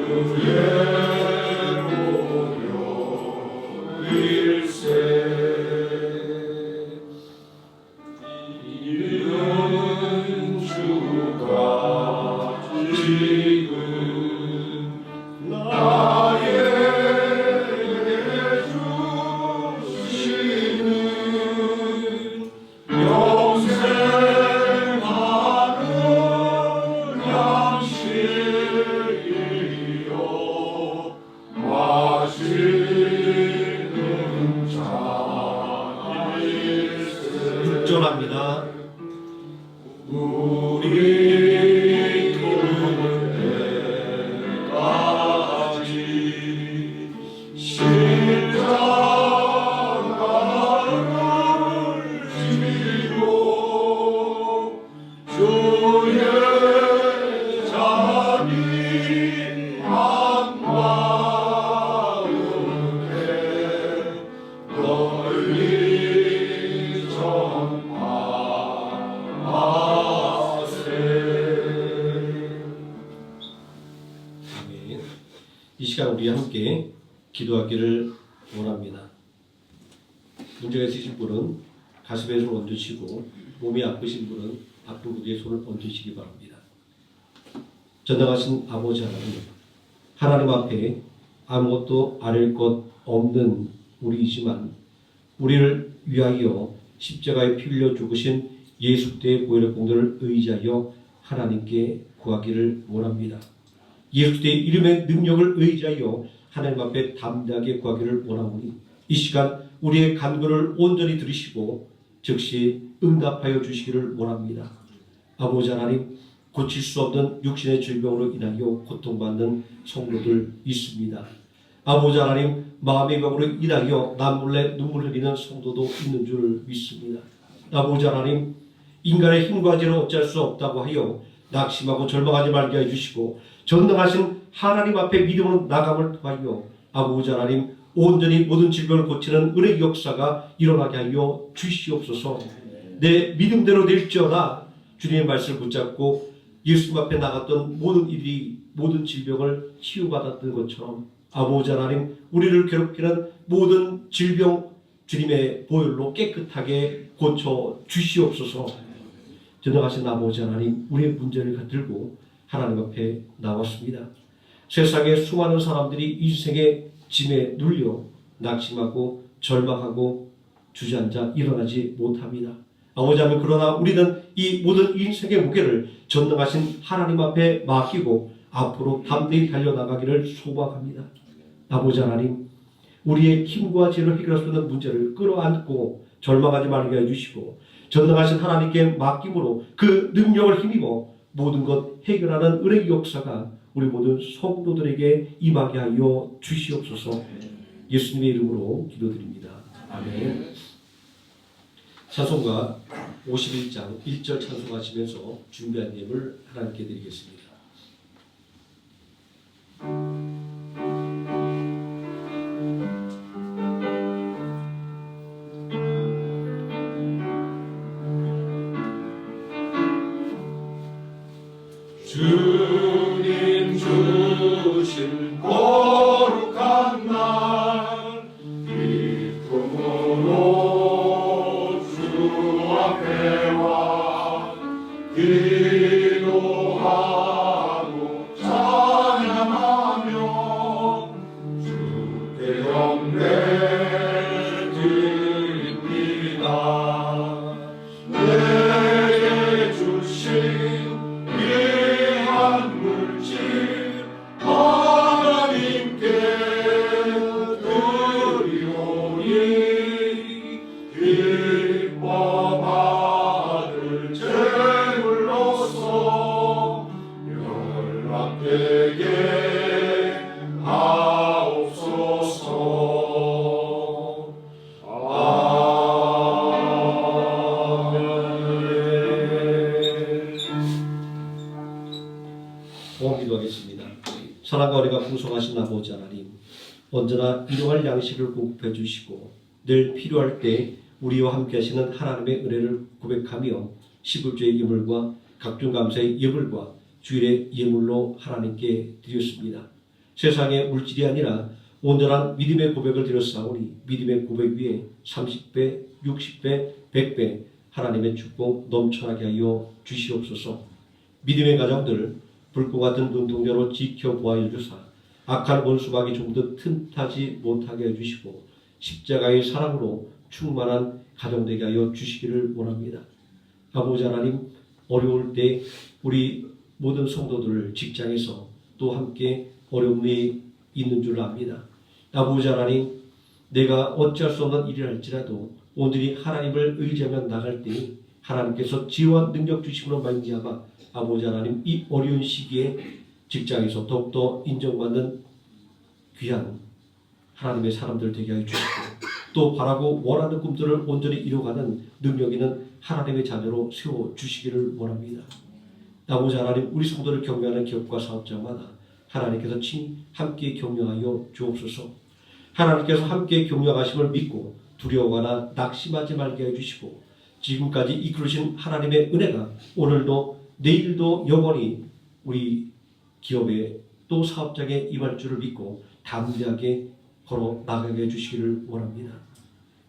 주의 보혈일세. 이는 주가 지금 나에게 주시는 영생하는 양식이요 마시는 잔일세. 묵절합니다. 우리 그때까지 십자가를 지고 주의 자비 한 마음에 널리 전파하세. 아멘. 이 시간 우리 함께 기도하기를 원합니다. 문제가 있으신 분은 가슴에 손을 얹으시고 몸이 아프신 분은 아픈 곳에 손을 얹으시기 바랍니다. 전능하신 아버지 하나님 앞에 아무것도 아릴 것 없는 우리이지만 우리를 위하여 십자가에 피 흘려 죽으신 예수 그리스도의 보혈의 공로를 의지하여 하나님께 구하기를 원합니다. 예수 그리스도의 이름의 능력을 의지하여 하나님 앞에 담대하게 구하기를 원하오니 이 시간 우리의 간구를 온전히 들으시고 즉시 응답하여 주시기를 원합니다. 아버지 하나님, 고칠 수 없는 육신의 질병으로 인하여 고통받는 성도들 있습니다. 아버지 하나님, 마음의 병으로 인하여 남몰래 눈물 흘리는 성도도 있는 줄 믿습니다. 아버지 하나님, 인간의 힘과 가지는 어찌할 수 없다고 하여 낙심하고 절망하지 말게 해주시고 전능하신 하나님 앞에 믿음으로 나감을 통하여 아버지 하나님 온전히 모든 질병을 고치는 은혜의 역사가 일어나게 하여 주시옵소서. 내 믿음대로 될지어다. 주님의 말씀을 붙잡고 예수님 앞에 나갔던 모든 일이 모든 질병을 치유받았던 것처럼 아버지 하나님 우리를 괴롭히는 모든 질병 주님의 보혈로 깨끗하게 고쳐 주시옵소서. 전능하신 아버지 하나님, 우리의 문제를 들고 하나님 앞에 나왔습니다. 세상에 수많은 사람들이 인생의 짐에 눌려 낙심하고 절망하고 주저앉아 일어나지 못합니다. 아버지 하나님, 그러나 우리는 이 모든 인생의 무게를 전능하신 하나님 앞에 맡기고 앞으로 담대히 달려나가기를 소망합니다. 아버지 하나님, 우리의 힘과 지혜로 해결할 수 있는 문제를 끌어안고 절망하지 말게 해주시고 전능하신 하나님께 맡김으로 그 능력을 힘입어 모든 것 해결하는 은혜의 역사가 우리 모든 성도들에게 임하게 하여 주시옵소서. 예수님의 이름으로 기도드립니다. 아멘. 찬송가 51장 1절 찬송하시면서 준비한 예물 하나님께 드리겠습니다. 주님 주신 거룩한 날 기쁨으로 주 앞에 와 기도하고 찬양하며 주께 경배 드립니다. 내게 주신 귀한 물질 하나님께 드리오니 기뻐 받을 제물로서 연락되게 하옵소서. 기도하겠습니다. 사랑과 은혜가 풍성하신 아버지 하나님, 언제나 일용할 양식을 공급해 주시고 늘 필요할 때 우리와 함께 하시는 하나님의 은혜를 고백하며 시불주의 예물과 각종 감사의 예물과 주일의 예물로 하나님께 드렸습니다. 세상의 물질이 아니라 온전한 믿음의 고백을 드렸사오니 믿음의 고백 위에 30배, 60배, 100배 하나님의 축복 넘쳐나게 하여 주시옵소서. 믿음의 가정들 불꽃 같은 눈동자로 지켜보아 주사 악한 원수막이 좀 더 틈타지 못하게 해주시고 십자가의 사랑으로 충만한 가정 되게 하여 주시기를 원합니다. 아버지 하나님, 어려울 때 우리 모든 성도들을 직장에서 또 함께 어려움이 있는 줄 압니다. 아버지 하나님, 내가 어찌할 수 없는 일을 할지라도 오늘이 하나님을 의지하며 나갈 때니 하나님께서 지혜와 능력 주심으로 말미암아 아버지 하나님, 이 어려운 시기에 직장에서 더욱더 인정받는 귀한 하나님의 사람들 되게 하여 주시고 또 바라고 원하는 꿈들을 온전히 이루어가는 능력 있는 하나님의 자녀로 세워주시기를 원합니다. 아버지 하나님, 우리 성도를 격려하는 기업과 사업자마다 하나님께서 친히 함께 격려하여 주옵소서. 하나님께서 함께 격려하심을 믿고 두려워하거나 낙심하지 말게 해주시고 지금까지 이끌으신 하나님의 은혜가 오늘도 내일도 영원히 우리 기업에 또 사업장에 임할 줄을 믿고 담대하게 걸어 나가게 해주시기를 원합니다.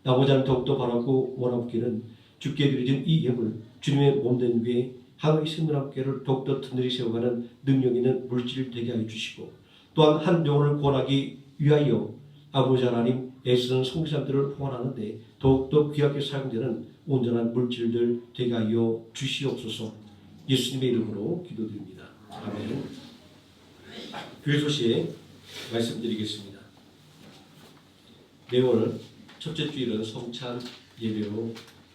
아버지 하나님, 더욱더 바라고 원하옵기는 주께 드려진 이 예물 주님의 몸된 위에 하나의 생명함께를 더욱더 든든히 세워가는 능력 있는 물질 되게 하여 주시고 또한 한 영혼을 구원하기 위하여 아버지 하나님 애쓰는 성도들을 후원하는데 더욱더 귀하게 사용되는 온전한 물질들 되게 하여 주시옵소서. 예수님의 이름으로 기도드립니다. 아멘. 교회 소식 말씀드리겠습니다. 매월 첫째 주일은 성찬 예배로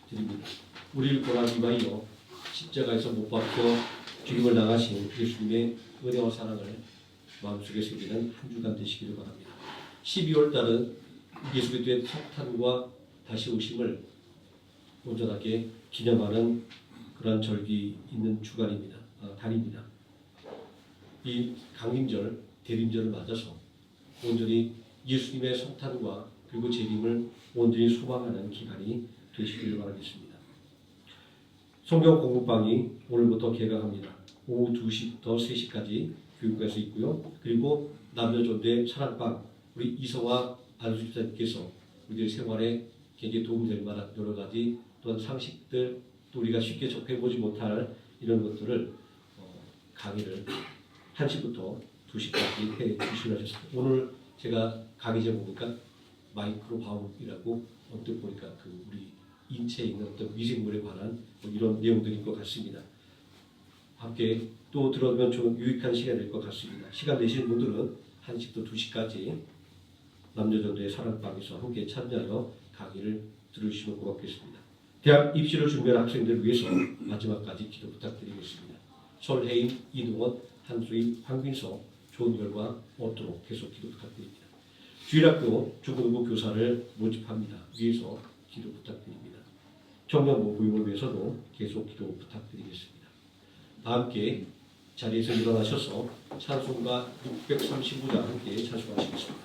드립니다. 우리를 구원하기 위하여 십자가에서 못 박혀 죽임을 당하신 예수님의 은혜와 사랑을 마음속에 새기는 한 주간 되시기를 바랍니다. 12월 달은 예수 그리스도의 석탄과 다시 오심을 온전하게 기념하는 그러한 절기 있는 주간입니다. 달입니다. 이 강림절, 대림절을 맞아서 온전히 예수님의 성탄과 그리고 재림을 온전히 소망하는 기간이 되시기를 바라겠습니다. 성경 공부방이 오늘부터 개강합니다. 오후 2시부터 3시까지 교육과에서 있고요. 그리고 남녀존대 사랑방 우리 이성화 안수집사님께서 우리의 생활에 굉장히 도움될 만한 여러 가지 또한 상식들 또 우리가 쉽게 접해보지 못할 이런 것들을 강의를 1시부터 2시까지 해 주시려 하셨습니다. 오늘 제가 강의 제목이니까 마이크로바움이라고 언뜻 보니까 그 우리 인체에 있는 어떤 미생물에 관한 이런 내용들인 것 같습니다. 함께 또 들어보면 좀 유익한 시간이 될 것 같습니다. 시간 되시는 분들은 1시부터 2시까지 남녀전도의 사랑방에서 함께 참여하여 강의를 들으시면 고맙겠습니다. 대학 입시를 준비하는 학생들을 위해서 마지막까지 기도 부탁드리겠습니다. 솔혜인, 이동원, 한수인, 황빈서 좋은 결과 얻도록 계속 기도 부탁드립니다. 주일학교 중등부 교사를 모집합니다. 위해서 기도 부탁드립니다. 청년부 부임을 위해서도 계속 기도 부탁드리겠습니다. 다 함께 자리에서 일어나셔서 찬송가 635장 함께 찬송하시겠습니다.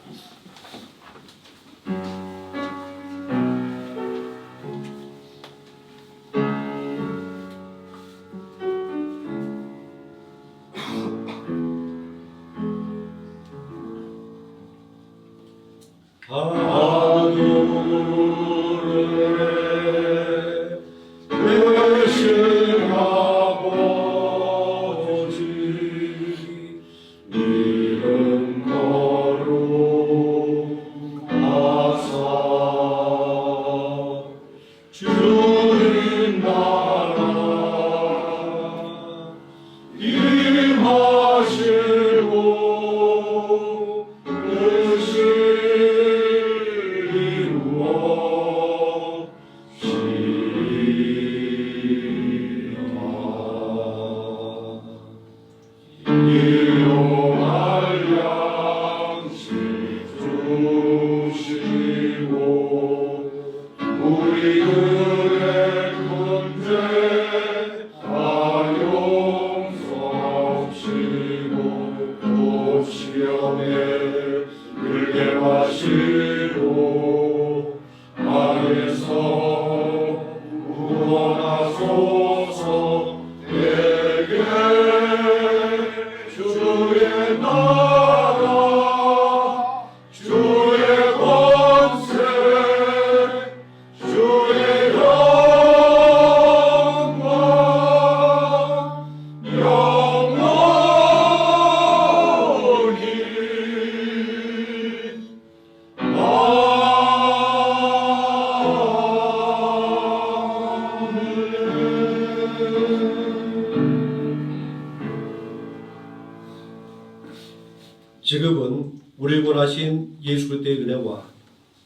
지금은 우리를 구원하신 예수 그리스도의 은혜와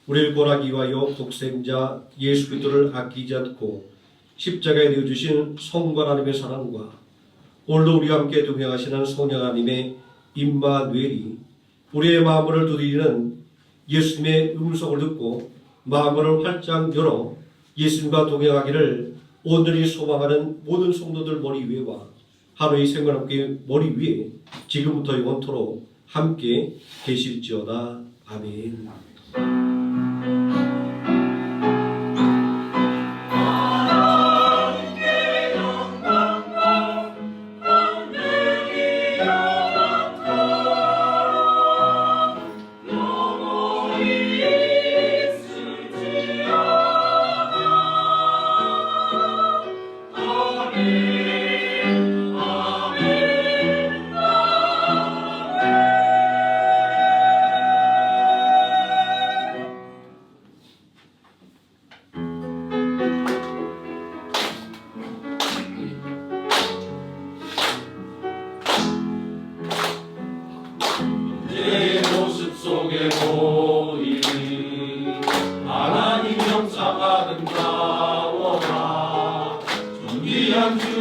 우리를 구원하기 위하여 독생자 예수 그리스도를 아끼지 않고 십자가에 내어주신 성부 하나님의 사랑과 오늘도 우리와 함께 동행하시는 성령 하나님의 임마누엘이 우리의 마음을 두드리는 예수님의 음성을 듣고 마음을 활짝 열어 예수님과 동행하기를 오늘이 소망하는 모든 성도들 머리 위에와 하루의 생명함께 머리 위에 지금부터 영원토록 함께 계실지어다. 아멘.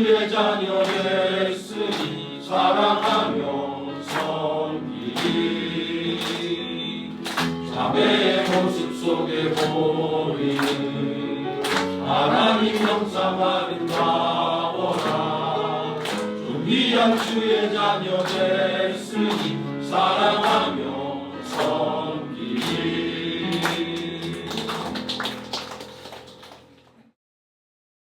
주의 자녀 됐으니 사랑하며 섬기리. 자매의 모습 속에 보이는 하나님 형상 아름다워라. 존귀한 주의 자녀 됐으니 사랑하며